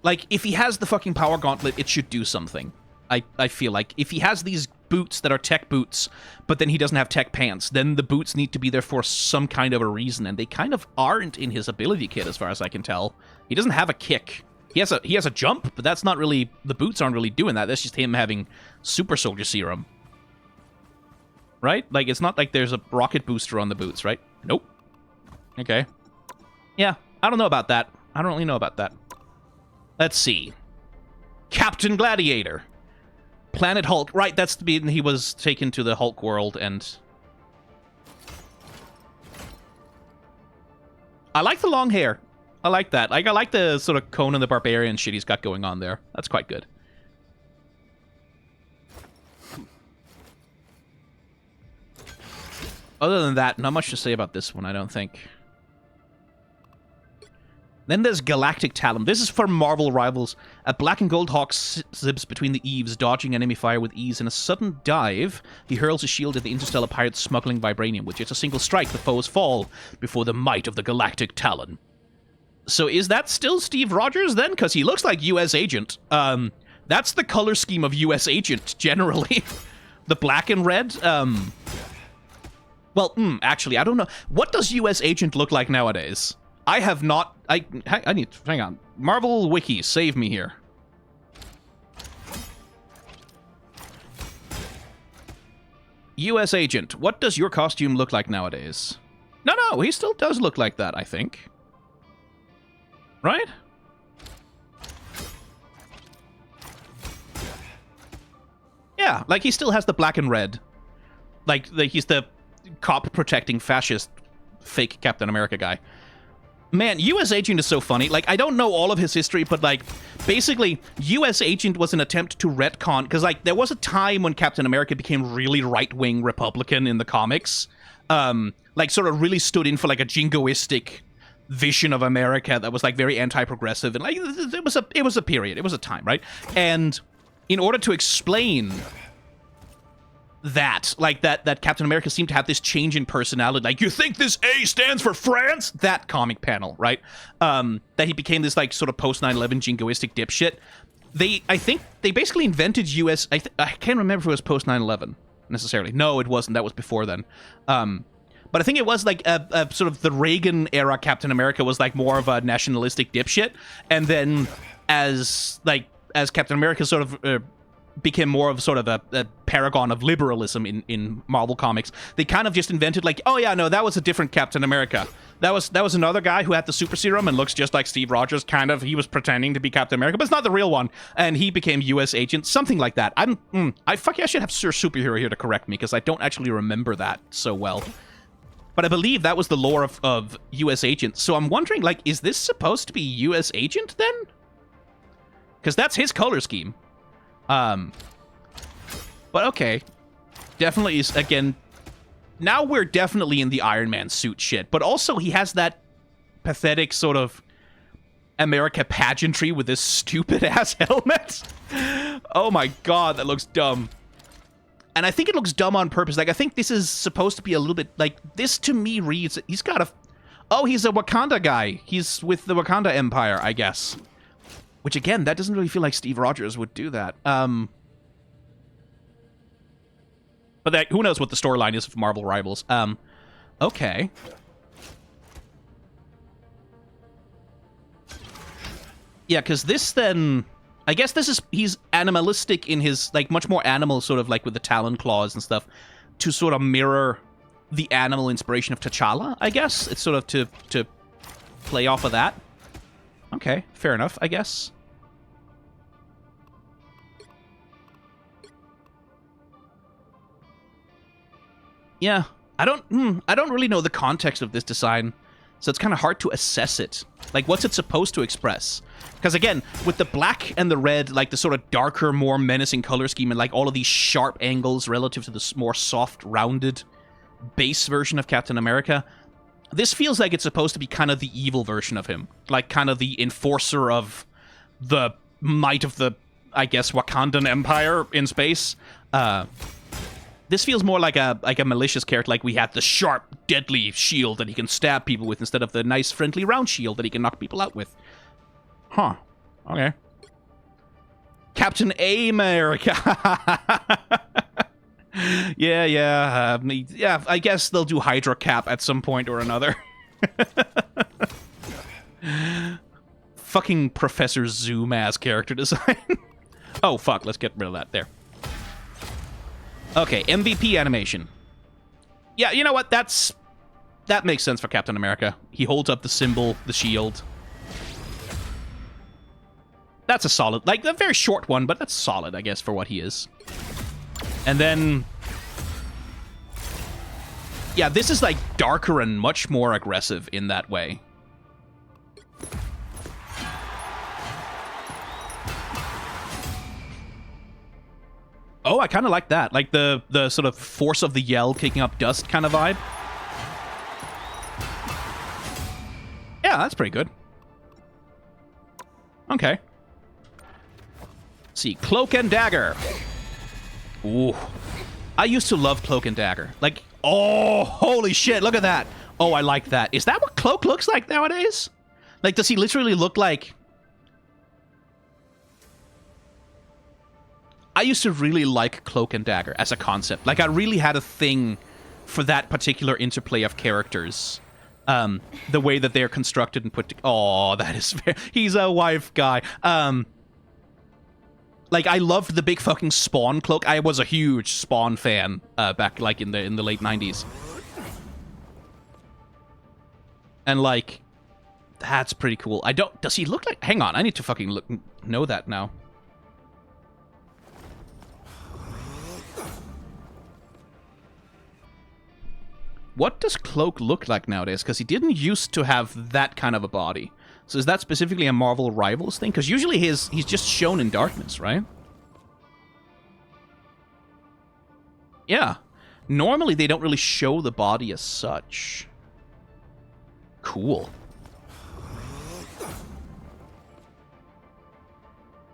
Like, if he has the fucking power gauntlet, it should do something. I feel like. If he has these boots that are tech boots, but then he doesn't have tech pants, then the boots need to be there for some kind of a reason, and they kind of aren't in his ability kit, as far as I can tell. He doesn't have a kick. He has a jump, but that's not really... The boots aren't really doing that. That's just him having super soldier serum. Right? Like, it's not like there's a rocket booster on the boots, right? Nope. Okay. Yeah, I don't know about that. I don't really know about that. Let's see. Captain Gladiator. Planet Hulk. Right, that's the being he was taken to the Hulk world, and... I like the long hair. I like that. Like, I like the sort of Conan the Barbarian shit he's got going on there. That's quite good. Other than that, not much to say about this one, I don't think. Then there's Galactic Talon. This is for Marvel Rivals. A black and gold hawk zips between the eaves, dodging enemy fire with ease. In a sudden dive, he hurls a shield at the interstellar pirate smuggling vibranium. With just a single strike, the foes fall before the might of the Galactic Talon. So is that still Steve Rogers then? Because he looks like U.S. Agent. That's the color scheme of U.S. Agent, generally. The black and red. Well, actually, I don't know. What does U.S. Agent look like nowadays? I have not... I need... Hang on. Marvel Wiki, save me here. U.S. Agent, what does your costume look like nowadays? No, he still does look like that, I think. Right? Yeah, like he still has the black and red. Like he's the cop protecting fascist fake Captain America guy. Man, U.S. Agent is so funny. Like, I don't know all of his history, but, like, basically, U.S. Agent was an attempt to retcon, because, like, there was a time when Captain America became really right-wing Republican in the comics. Like, sort of really stood in for, like, a jingoistic vision of America that was, like, very anti-progressive, and, like, it was a period. It was a time, right? And in order to explain... that Captain America seemed to have this change in personality. Like, you think this A stands for France? That comic panel, right? That he became this, like, sort of post-9/11 jingoistic dipshit. I think they basically invented U.S. I can't remember if it was post-9/11, necessarily. No, it wasn't. That was before then. But I think it was, like, a sort of the Reagan-era Captain America was, like, more of a nationalistic dipshit. And then as Captain America sort of... became more of sort of a paragon of liberalism in Marvel Comics. They kind of just invented like, oh yeah, no, that was a different Captain America. That was another guy who had the super serum and looks just like Steve Rogers, kind of. He was pretending to be Captain America, but it's not the real one. And he became U.S. Agent, something like that. I should have Sir Superhero here to correct me, because I don't actually remember that so well. But I believe that was the lore of U.S. Agent. So I'm wondering, like, is this supposed to be U.S. Agent then? Because that's his color scheme. But okay. Definitely is, again, now we're definitely in the Iron Man suit shit, but also he has that pathetic sort of America pageantry with this stupid-ass helmet. Oh my god, that looks dumb. And I think it looks dumb on purpose. Like, I think this is supposed to be a little bit, like, this to me reads, he's got a, oh, he's a Wakanda guy. He's with the Wakanda Empire, I guess. Which, again, that doesn't really feel like Steve Rogers would do that. But that, who knows what the storyline is of Marvel Rivals. Okay. Yeah, because this then... I guess this is... He's animalistic in his, like, much more animal, sort of, like, with the talon claws and stuff, to sort of mirror the animal inspiration of T'Challa, I guess. It's sort of to play off of that. Okay, fair enough, I guess. Yeah, I don't really know the context of this design, so it's kind of hard to assess it. Like, what's it supposed to express? Because again, with the black and the red, like the sort of darker, more menacing color scheme, and like all of these sharp angles relative to the more soft, rounded base version of Captain America, this feels like it's supposed to be kind of the evil version of him. Like, kind of the enforcer of the might of the, I guess, Wakandan Empire in space. This feels more like a malicious character, like we have the sharp, deadly shield that he can stab people with instead of the nice, friendly, round shield that he can knock people out with. Huh. Okay. Captain America. Yeah, I guess they'll do Hydra Cap at some point or another. Fucking Professor Zoom ass character design. Oh fuck, let's get rid of that there. Okay, MVP animation. Yeah, you know what? That makes sense for Captain America. He holds up the symbol, the shield. That's a solid, like a very short one, but that's solid, I guess, for what he is. And then, yeah, this is like darker and much more aggressive in that way. Oh, I kind of like that. Like the sort of force of the yell kicking up dust kind of vibe. Yeah, that's pretty good. Okay. Let's see, Cloak and Dagger. Ooh. I used to love Cloak and Dagger. Like, oh, holy shit, look at that. Oh, I like that. Is that what Cloak looks like nowadays? Like, does he literally look like... I used to really like Cloak and Dagger as a concept. Like, I really had a thing for that particular interplay of characters. The way that they're constructed and put together. Oh, that is fair. He's a wife guy. Like, I loved the big fucking Spawn cloak. I was a huge Spawn fan back, like, in the late 90s. And, like, that's pretty cool. I don't... Does he look like... Hang on, I need to fucking know that now. What does Cloak look like nowadays? Because he didn't used to have that kind of a body. So is that specifically a Marvel Rivals thing? Because usually he's just shown in darkness, right? Yeah. Normally they don't really show the body as such. Cool.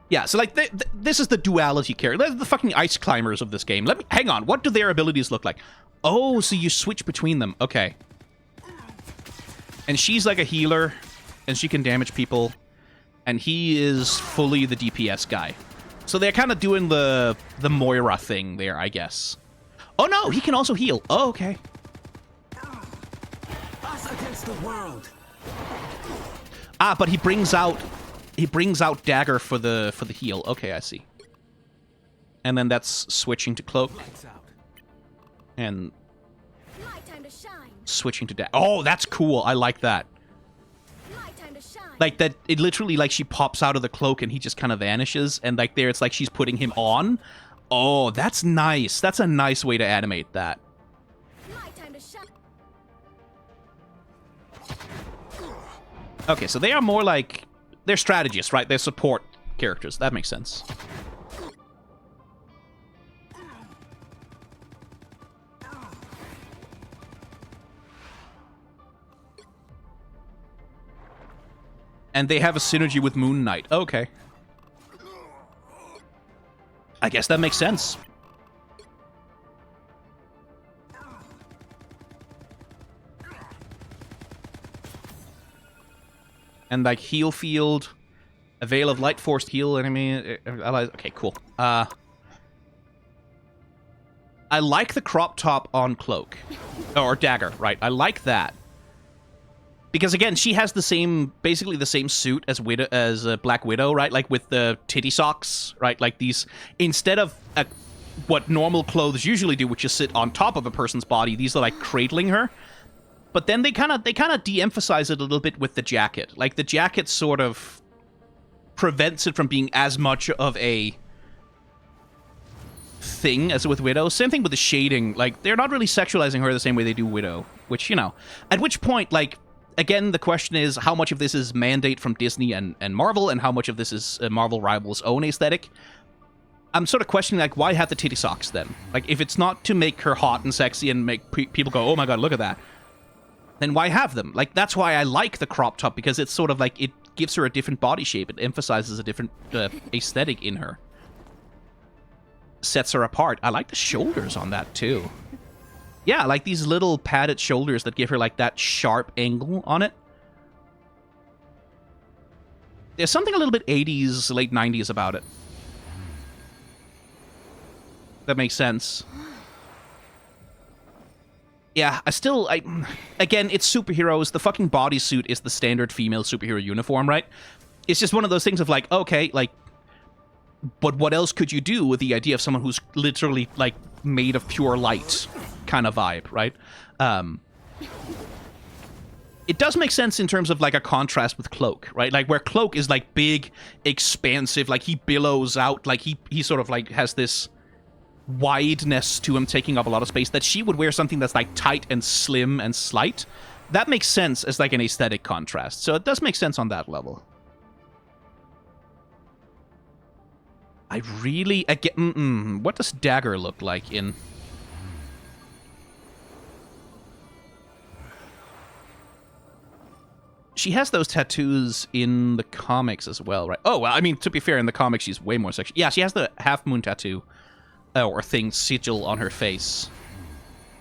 Yeah, so like this is the duality character. They're the fucking ice climbers of this game. Hang on. What do their abilities look like? Oh, so you switch between them. Okay. And she's like a healer, and she can damage people, and he is fully the DPS guy. So they're kind of doing the Moira thing there, I guess. Oh no, he can also heal. Oh, okay. Us against the world. Ah, but he brings out Dagger for the heal. Okay, I see. And then that's switching to Cloak. And switching to Dagger. Oh, that's cool. I like that. Like that, it literally, like, she pops out of the cloak and he just kind of vanishes. And like there, it's like she's putting him on. Oh, that's nice. That's a nice way to animate that. Okay, so they are more like... They're strategists, right? They're support characters. That makes sense. And they have a synergy with Moon Knight. Okay. I guess that makes sense. And like heal field, a veil of light force heal enemy allies. Okay, cool. I like the crop top on Cloak or Dagger, right? I like that because again, she has the same, basically the same suit as Black Widow, right? Like with the titty socks, right? Like these, instead of what normal clothes usually do, which is sit on top of a person's body, these are like cradling her. But then they kind of de-emphasize it a little bit with the jacket. Like the jacket sort of prevents it from being as much of a thing as with Widow. Same thing with the shading. Like they're not really sexualizing her the same way they do Widow. Which, you know, at which point, like, again, the question is how much of this is mandate from Disney and Marvel, and how much of this is Marvel Rivals' own aesthetic. I'm sort of questioning, like, why have the titty socks then? Like, if it's not to make her hot and sexy and make people go, oh my god, look at that, then why have them? Like, that's why I like the crop top, because it's sort of like, it gives her a different body shape. It emphasizes a different aesthetic in her. Sets her apart. I like the shoulders on that, too. Yeah, like these little padded shoulders that give her, like, that sharp angle on it. There's something a little bit 80s, late 90s about it. That makes sense. Yeah, again, it's superheroes. The fucking bodysuit is the standard female superhero uniform, right? It's just one of those things of like, okay, like, but what else could you do with the idea of someone who's literally, like, made of pure light kind of vibe, right? It does make sense in terms of, like, a contrast with Cloak, right? Like, where Cloak is, like, big, expansive, like, he billows out, like, he sort of, like, has this wideness to him, taking up a lot of space, that she would wear something that's, like, tight and slim and slight. That makes sense as, like, an aesthetic contrast. So it does make sense on that level. I really... Again, what does Dagger look like in... She has those tattoos in the comics as well, right? Oh, well, I mean, to be fair, in the comics, she's way more sexual. Yeah, she has the half-moon tattoo, or thing, sigil on her face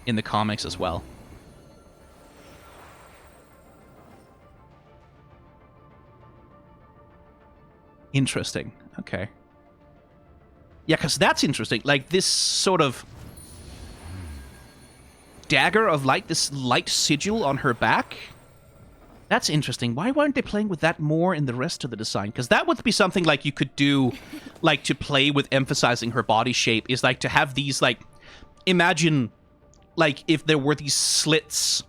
in the comics as well. Interesting. Okay. Yeah, because that's interesting. Like, this sort of dagger of light, this light sigil on her back. That's interesting. Why weren't they playing with that more in the rest of the design? Because that would be something, like, you could do, like, to play with emphasizing her body shape, is, like, to have these, like... Imagine, like, if there were these slits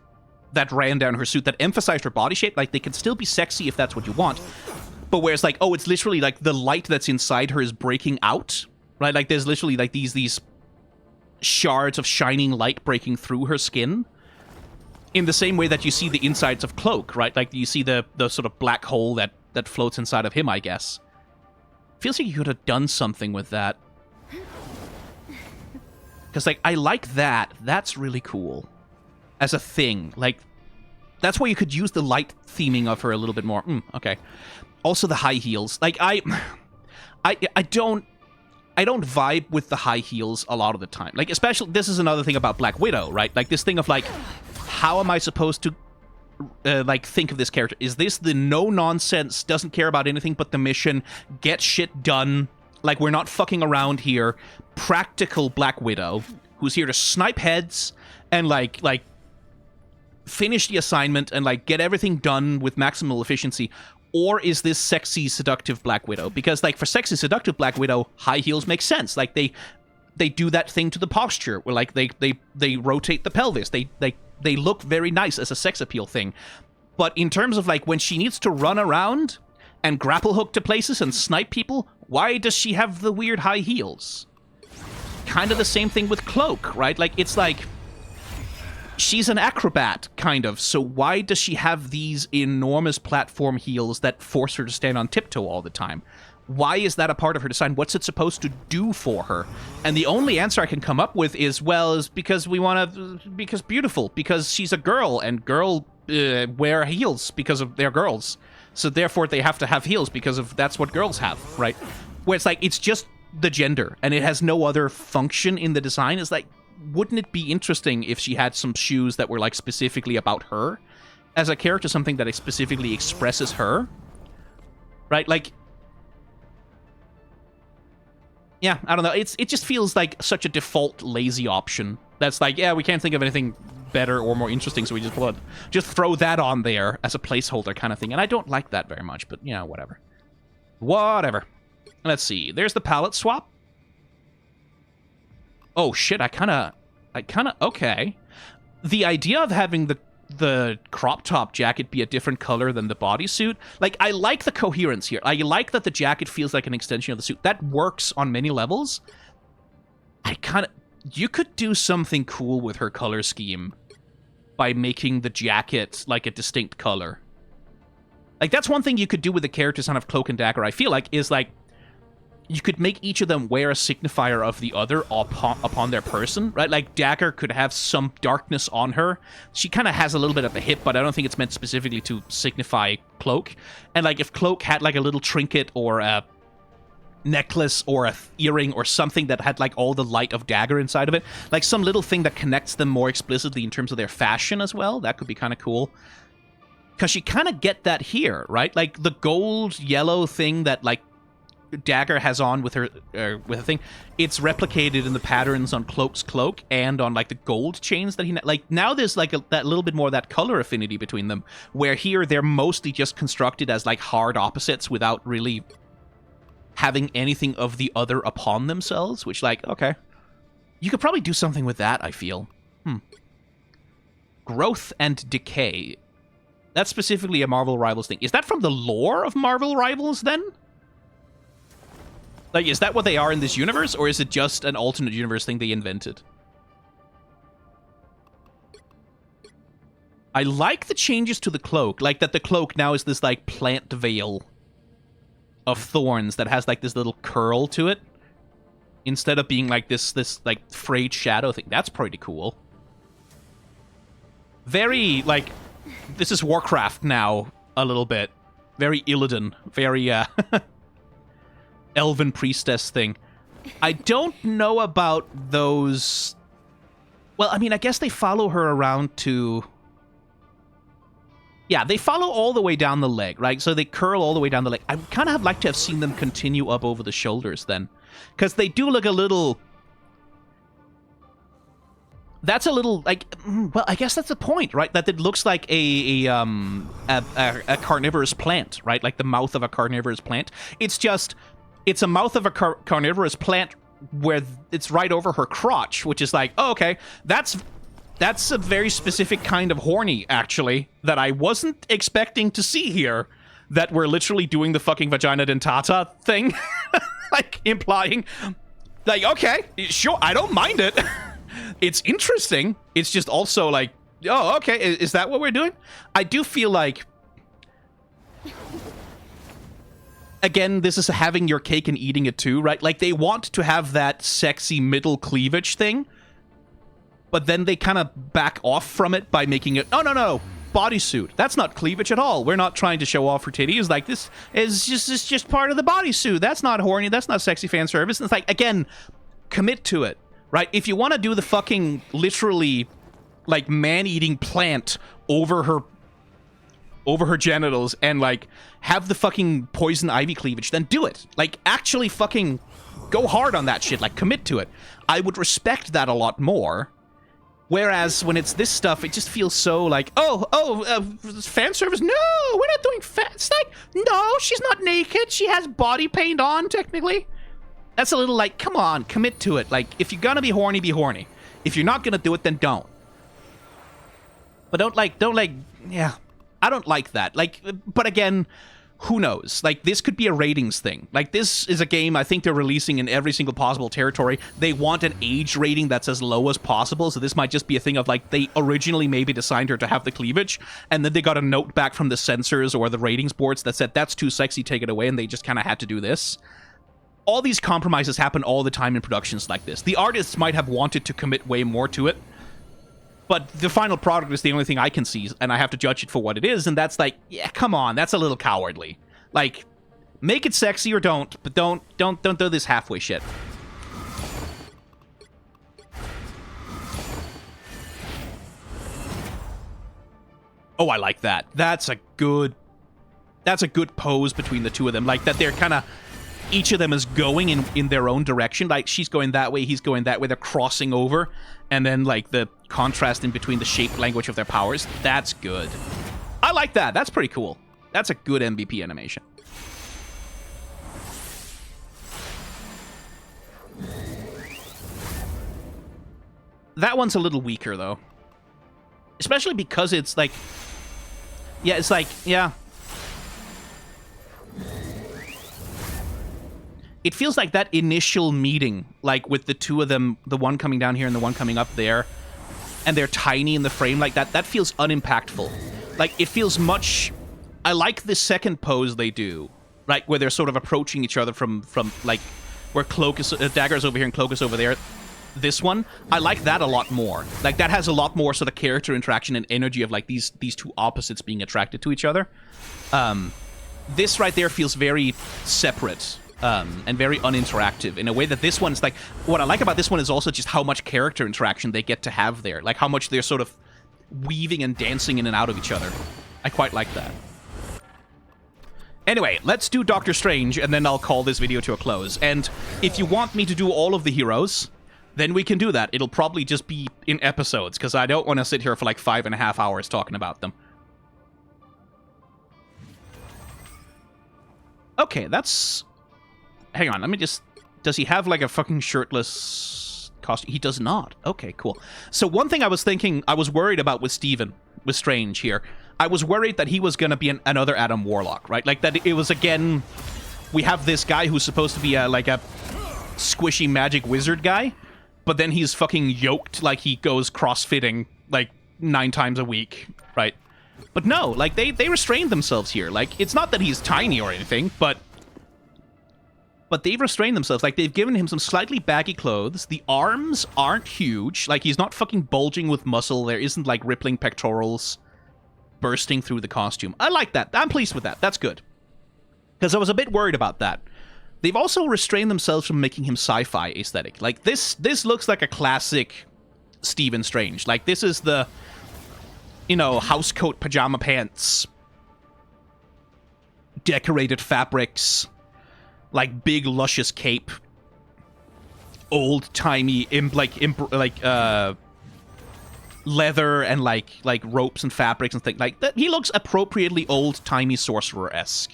that ran down her suit that emphasized her body shape. Like, they can still be sexy if that's what you want. But whereas, like, oh, it's literally, like, the light that's inside her is breaking out. Right, like, there's literally, like, these shards of shining light breaking through her skin. In the same way that you see the insides of Cloak, right? Like, you see the sort of black hole that floats inside of him, I guess. Feels like you could have done something with that. Because, like, I like that. That's really cool. As a thing. Like, that's where you could use the light theming of her a little bit more. Okay. Also, the high heels. Like, I don't vibe with the high heels a lot of the time. Like, especially, this is another thing about Black Widow, right? Like, this thing of, like, how am I supposed to, like, think of this character? Is this the no-nonsense, doesn't care about anything but the mission, get shit done, like, we're not fucking around here, practical Black Widow, who's here to snipe heads and, like, finish the assignment and, like, get everything done with maximal efficiency? Or is this sexy, seductive Black Widow? Because, like, for sexy, seductive Black Widow, high heels make sense. Like, they do that thing to the posture, where, like, they rotate the pelvis. They look very nice as a sex appeal thing. But in terms of, like, when she needs to run around and grapple hook to places and snipe people, why does she have the weird high heels? Kind of the same thing with Cloak, right? Like, it's like... She's an acrobat, kind of, so why does she have these enormous platform heels that force her to stand on tiptoe all the time? Why is that a part of her design? What's it supposed to do for her? And the only answer I can come up with is, well, is because we want to... Because beautiful. Because she's a girl, and girls wear heels because of they're girls. So therefore they have to have heels because of that's what girls have, right? Where it's like, it's just the gender, and it has no other function in the design. It's like, wouldn't it be interesting if she had some shoes that were, like, specifically about her as a character, something that specifically expresses her, right? Like, yeah, I don't know. It just feels like such a default lazy option. That's like, yeah, we can't think of anything better or more interesting, so we just throw that on there as a placeholder kind of thing. And I don't like that very much, but, you know, whatever. Whatever. Let's see. There's the palette swap. Oh, shit, I kind of, okay. The idea of having the crop top jacket be a different color than the bodysuit, like, I like the coherence here. I like that the jacket feels like an extension of the suit. That works on many levels. You could do something cool with her color scheme by making the jacket, like, a distinct color. Like, that's one thing you could do with the characters on of Cloak and Dagger, I feel like, is, like, you could make each of them wear a signifier of the other upon their person, right? Like, Dagger could have some darkness on her. She kind of has a little bit at the hip, but I don't think it's meant specifically to signify Cloak. And, like, if Cloak had, like, a little trinket or a necklace or a earring or something that had, like, all the light of Dagger inside of it, like, some little thing that connects them more explicitly in terms of their fashion as well, that could be kind of cool. Because you kind of get that here, right? Like, the gold-yellow thing that, like, Dagger has on with her thing, it's replicated in the patterns on Cloak's cloak and on, like, the gold chains that he... Like, now there's, like, that little bit more of that color affinity between them, where here they're mostly just constructed as, like, hard opposites without really having anything of the other upon themselves, which, like, okay. You could probably do something with that, I feel. Growth and decay. That's specifically a Marvel Rivals thing. Is that from the lore of Marvel Rivals, then? Like, is that what they are in this universe, or is it just an alternate universe thing they invented? I like the changes to the cloak. Like, that the cloak now is this, like, plant veil of thorns that has, like, this little curl to it. Instead of being, like, this like, frayed shadow thing. That's pretty cool. Very, like... This is Warcraft now, a little bit. Very Illidan. Very, Elven Priestess thing. I don't know about those... Well, I mean, I guess they follow her around to... Yeah, they follow all the way down the leg, right? So they curl all the way down the leg. I would kind of like to have seen them continue up over the shoulders then. Because they do look a little... That's a little, like... Well, I guess that's the point, right? That it looks like a carnivorous plant, right? Like the mouth of a carnivorous plant. It's just... It's a mouth of a carnivorous plant where it's right over her crotch, which is like, oh, okay, that's a very specific kind of horny, actually, that I wasn't expecting to see here. That we're literally doing the fucking vagina dentata thing. Like, implying, like, okay, sure, I don't mind it. It's interesting. It's just also like, oh, okay, is that what we're doing? I do feel like... Again, this is having your cake and eating it too, right? Like, they want to have that sexy middle cleavage thing, but then they kind of back off from it by making it, no, bodysuit. That's not cleavage at all. We're not trying to show off her titties. Like, this is just part of the bodysuit. That's not horny. That's not sexy fan service. And it's like, again, commit to it, right? If you want to do the fucking, literally, like, man-eating plant over her genitals and, like, have the fucking poison ivy cleavage, then do it. Like, actually fucking go hard on that shit. Like, commit to it. I would respect that a lot more. Whereas when it's this stuff, it just feels so like, fan service? No, we're not doing fan... It's like, no, she's not naked. She has body paint on, technically. That's a little like, come on, commit to it. Like, if you're gonna be horny, be horny. If you're not gonna do it, then don't. But don't like, yeah. I don't like that. Like, but again, who knows? Like, this could be a ratings thing. Like, this is a game I think they're releasing in every single possible territory. They want an age rating that's as low as possible, so this might just be a thing of, like, they originally maybe designed her to have the cleavage, and then they got a note back from the censors or the ratings boards that said, that's too sexy, take it away, and they just kind of had to do this. All these compromises happen all the time in productions like this. The artists might have wanted to commit way more to it, but the final product is the only thing I can see, and I have to judge it for what it is, and that's like, yeah, come on, that's a little cowardly. Like, make it sexy or don't, but don't do this halfway shit. Oh, I like that. That's a good pose between the two of them. Like, that they're kind of... Each of them is going in their own direction. Like, she's going that way, he's going that way. They're crossing over. And then, like, the contrast in between the shape language of their powers. That's good. I like that. That's pretty cool. That's a good MVP animation. That one's a little weaker, though. Especially because it's, like... Yeah, it's like... Yeah... It feels like that initial meeting, like with the two of them, the one coming down here and the one coming up there, and they're tiny in the frame like that, that feels unimpactful. Like, it feels much... I like the second pose they do, right, where they're sort of approaching each other from like, where Cloak is... Dagger's over here and Cloak is over there. This one, I like that a lot more. Like, that has a lot more sort of character interaction and energy of, like, these two opposites being attracted to each other. This right there feels very separate. And very uninteractive in a way that this one's like... What I like about this one is also just how much character interaction they get to have there. Like, how much they're sort of weaving and dancing in and out of each other. I quite like that. Anyway, let's do Doctor Strange, and then I'll call this video to a close. And if you want me to do all of the heroes, then we can do that. It'll probably just be in episodes, because I don't want to sit here for like 5.5 hours talking about them. Okay, that's... Hang on, let me just... Does he have like a fucking shirtless costume? He does not. Okay, cool. So one thing I was thinking, I was worried about with Strange here. I was worried that he was going to be another Adam Warlock, right? Like that it was, again, we have this guy who's supposed to be like a squishy magic wizard guy, but then he's fucking yoked like he goes crossfitting like 9 times a week, right? But no, like they restrained themselves here. Like it's not that he's tiny or anything, but they've restrained themselves. Like they've given him some slightly baggy clothes. The arms aren't huge. Like he's not fucking bulging with muscle. There isn't like rippling pectorals bursting through the costume. I like that. I'm pleased with that. That's good. Because I was a bit worried about that. They've also restrained themselves from making him sci-fi aesthetic. Like this looks like a classic Stephen Strange. Like this is the, you know, housecoat pajama pants, decorated fabrics, like big luscious cape, old-timey leather and like ropes and fabrics and things like that. He looks appropriately old-timey sorcerer-esque.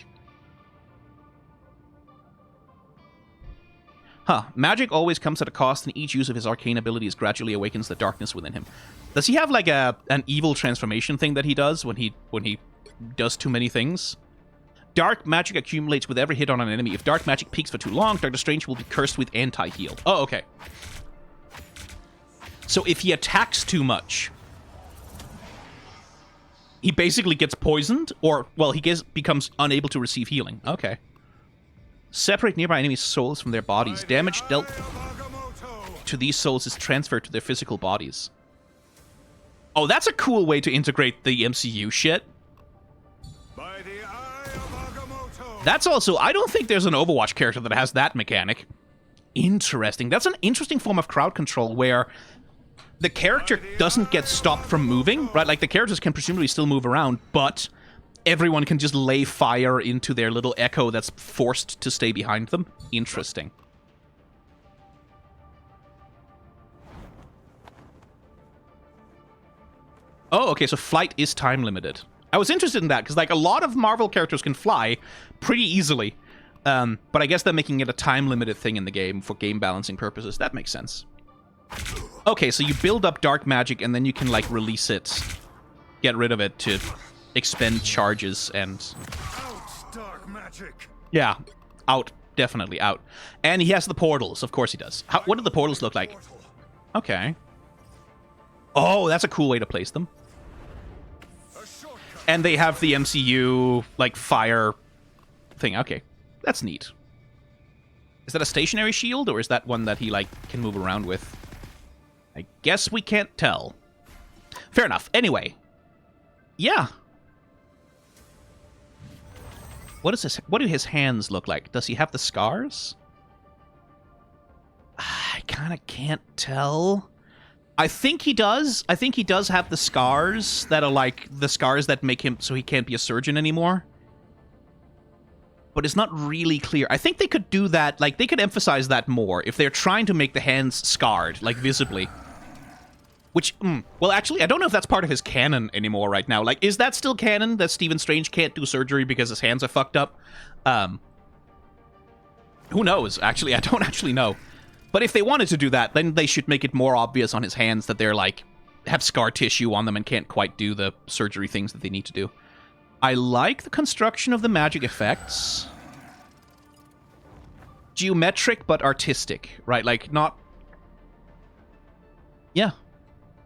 Huh. Magic always comes at a cost, and each use of his arcane abilities gradually awakens the darkness within him. Does he have like an evil transformation thing that he does when he does too many things? Dark magic accumulates with every hit on an enemy. If dark magic peaks for too long, Doctor Strange will be cursed with anti-heal. Oh, okay. So if he attacks too much, he basically gets poisoned, or, well, he becomes unable to receive healing. Okay. Separate nearby enemies' souls from their bodies. Damage dealt to these souls is transferred to their physical bodies. Oh, that's a cool way to integrate the MCU shit. That's also... I don't think there's an Overwatch character that has that mechanic. Interesting. That's an interesting form of crowd control where the character doesn't get stopped from moving, right? Like, the characters can presumably still move around, but everyone can just lay fire into their little echo that's forced to stay behind them. Interesting. Oh, okay, so flight is time limited. I was interested in that, because, like, a lot of Marvel characters can fly pretty easily. But I guess they're making it a time-limited thing in the game for game balancing purposes. That makes sense. Okay, so you build up dark magic, and then you can, like, release it. Get rid of it to expend charges and... Out, dark magic. Yeah, out. Definitely out. And he has the portals. Of course he does. What do the portals look like? Okay. Oh, that's a cool way to place them. And they have the MCU, like, fire thing. Okay, that's neat. Is that a stationary shield, or is that one that he, like, can move around with? I guess we can't tell. Fair enough. Anyway. Yeah. What is this? What do his hands look like? Does he have the scars? I kind of can't tell. I think he does. I think he does have the scars that are like the scars that make him so he can't be a surgeon anymore. But it's not really clear. I think they could do that, like, they could emphasize that more if they're trying to make the hands scarred, like, visibly. Which, well, actually, I don't know if that's part of his canon anymore right now. Like, is that still canon, that Stephen Strange can't do surgery because his hands are fucked up? Who knows, actually? I don't actually know. But if they wanted to do that, then they should make it more obvious on his hands that they're, like, have scar tissue on them and can't quite do the surgery things that they need to do. I like the construction of the magic effects. Geometric, but artistic, right? Like, not... Yeah.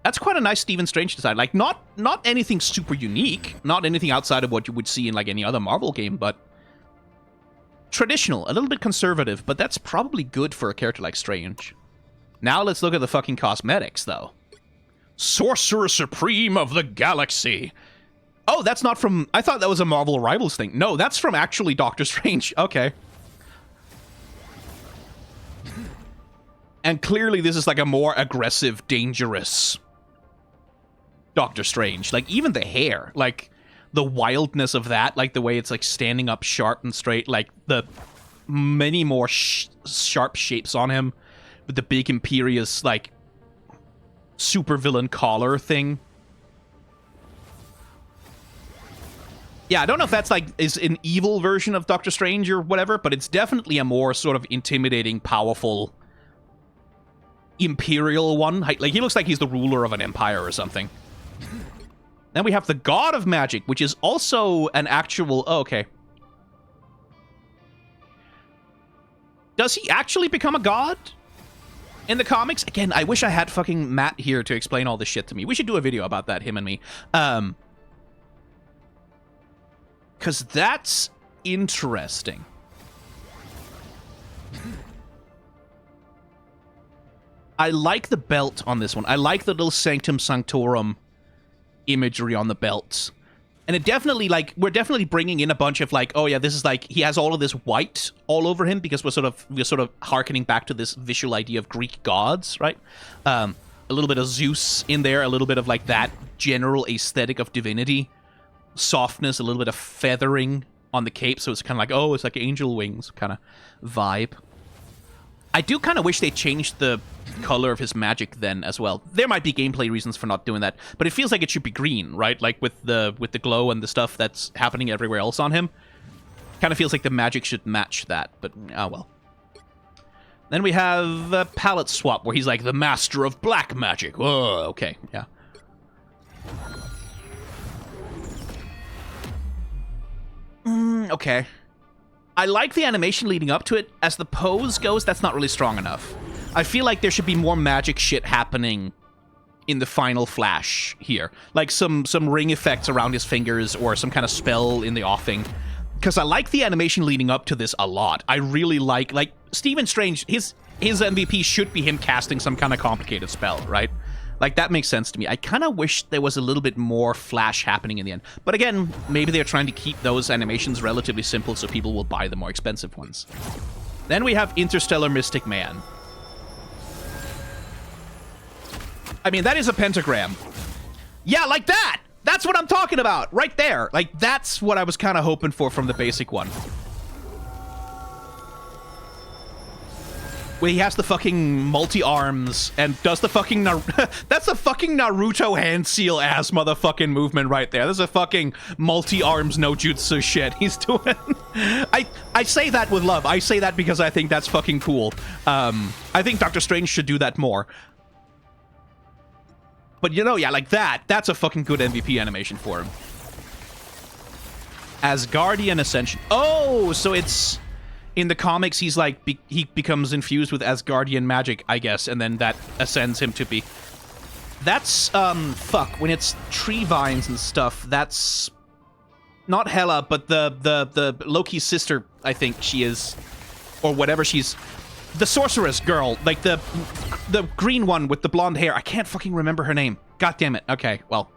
That's quite a nice Stephen Strange design. Like, not anything super unique. Not anything outside of what you would see in, like, any other Marvel game, but... traditional, a little bit conservative, but that's probably good for a character like Strange. Now let's look at the fucking cosmetics, though. Sorcerer Supreme of the Galaxy. Oh, that's not from... I thought that was a Marvel Rivals thing. No, that's from actually Doctor Strange. Okay. And clearly this is like a more aggressive, dangerous Doctor Strange. Like, even the hair. Like, the wildness of that, like the way it's like standing up sharp and straight, like the many more sharp shapes on him with the big imperious like supervillain collar thing. Yeah, I don't know if that's like is an evil version of Doctor Strange or whatever, but it's definitely a more sort of intimidating, powerful imperial one. Like he looks like he's the ruler of an empire or something. Then we have the God of Magic, which is also an actual... Oh, okay. Does he actually become a god in the comics? Again, I wish I had fucking Matt here to explain all this shit to me. We should do a video about that, him and me. Because that's interesting. I like the belt on this one. I like the little Sanctum Sanctorum imagery on the belts. And it definitely, like, we're definitely bringing in a bunch of, like, oh yeah, this is like, he has all of this white all over him because we're sort of harkening back to this visual idea of Greek gods, right? A little bit of Zeus in there, a little bit of, like, that general aesthetic of divinity. Softness, a little bit of feathering on the cape, so it's kind of like, oh, it's like angel wings kind of vibe. I do kind of wish they changed the color of his magic then as well. There might be gameplay reasons for not doing that, but it feels like it should be green, right? Like with the glow and the stuff that's happening everywhere else on him. Kind of feels like the magic should match that, but oh well. Then we have a palette swap where he's like the master of black magic. Whoa, okay, yeah. Okay. I like the animation leading up to it. As the pose goes, that's not really strong enough. I feel like there should be more magic shit happening in the final flash here. Like some ring effects around his fingers or some kind of spell in the offing. Because I like the animation leading up to this a lot. I really like Stephen Strange, his MVP should be him casting some kind of complicated spell, right? Like, that makes sense to me. I kind of wish there was a little bit more flash happening in the end. But again, maybe they're trying to keep those animations relatively simple so people will buy the more expensive ones. Then we have Interstellar Mystic Man. I mean, that is a pentagram. Yeah, like that! That's what I'm talking about! Right there! Like, that's what I was kind of hoping for from the basic one. Where he has the fucking multi-arms and does the fucking... That's a fucking Naruto hand seal ass motherfucking movement right there. There's a fucking multi-arms no jutsu shit he's doing. I say that with love. I say that because I think that's fucking cool. I think Doctor Strange should do that more. But you know, yeah, like that. That's a fucking good MVP animation for him. Asgardian Ascension. Oh, so it's... In the comics, he's like, he becomes infused with Asgardian magic, I guess, and then that ascends him to be... That's, fuck, when it's tree vines and stuff, that's... Not Hela, but the Loki's sister, I think she is. Or whatever she's... The sorceress girl, like the green one with the blonde hair. I can't fucking remember her name. God damn it. Okay, well.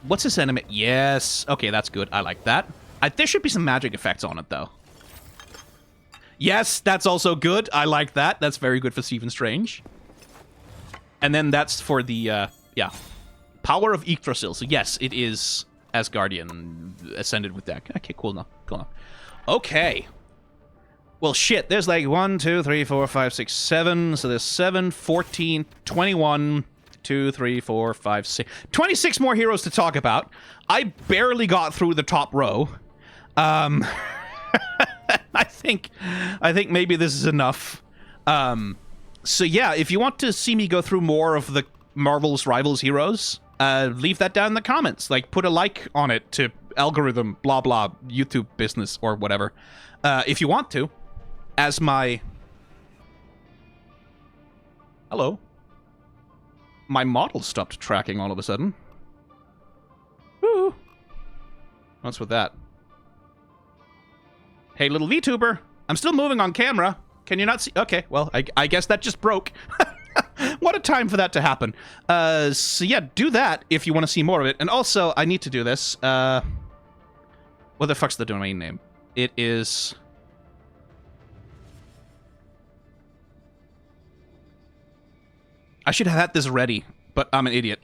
What's his enemy? Yes. Okay, that's good. I like that. There should be some magic effects on it, though. Yes, that's also good. I like that. That's very good for Stephen Strange. And then that's for the, yeah. Power of Yggdrasil. So yes, it is Asgardian ascended with that. Okay, cool now. Cool now. Okay. Well, shit. There's like 1, 2, 3, 4, 5, 6, 7. So there's 7, 14, 21... 2, 3, 4, 5, 6... 26 more heroes to talk about. I barely got through the top row. I think maybe this is enough. So yeah, if you want to see me go through more of the Marvel's Rivals heroes, leave that down in the comments. Like, put a like on it to algorithm, blah blah, YouTube business or whatever. If you want to, as my... Hello. My model stopped tracking all of a sudden. Woo! What's with that? Hey, little VTuber, I'm still moving on camera. Can you not see? Okay, well, I guess that just broke. What a time for that to happen. So yeah, do that if you want to see more of it. And also, I need to do this. What the fuck's the domain name? It is... I should have had this ready, but I'm an idiot.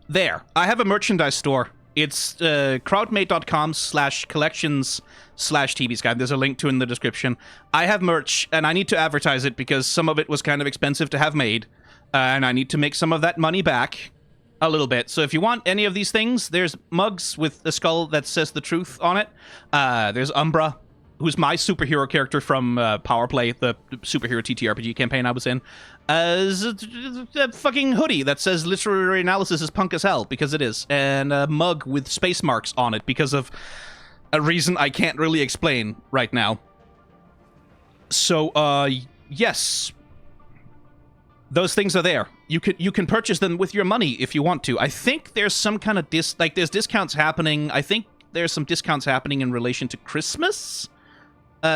There. I have a merchandise store. It's crowdmate.com/collections/TBSkyen. There's a link to it in the description. I have merch, and I need to advertise it because some of it was kind of expensive to have made, and I need to make some of that money back a little bit. So if you want any of these things, there's mugs with a skull that says the truth on it. There's Umbra, who's my superhero character from Power Play, the superhero TTRPG campaign I was in. A fucking hoodie that says literary analysis is punk as hell, because it is. And a mug with space marks on it because of a reason I can't really explain right now. So, yes. Those things are there. You can purchase them with your money if you want to. I think there's some kind of there's discounts happening. I think there's some discounts happening in relation to Christmas.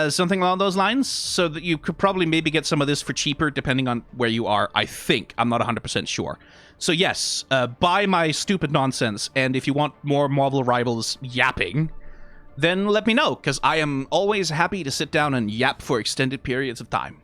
Something along those lines, so that you could probably maybe get some of this for cheaper depending on where you are, I think. I'm not 100% sure. So yes, buy my stupid nonsense, and if you want more Marvel Rivals yapping, then let me know, because I am always happy to sit down and yap for extended periods of time.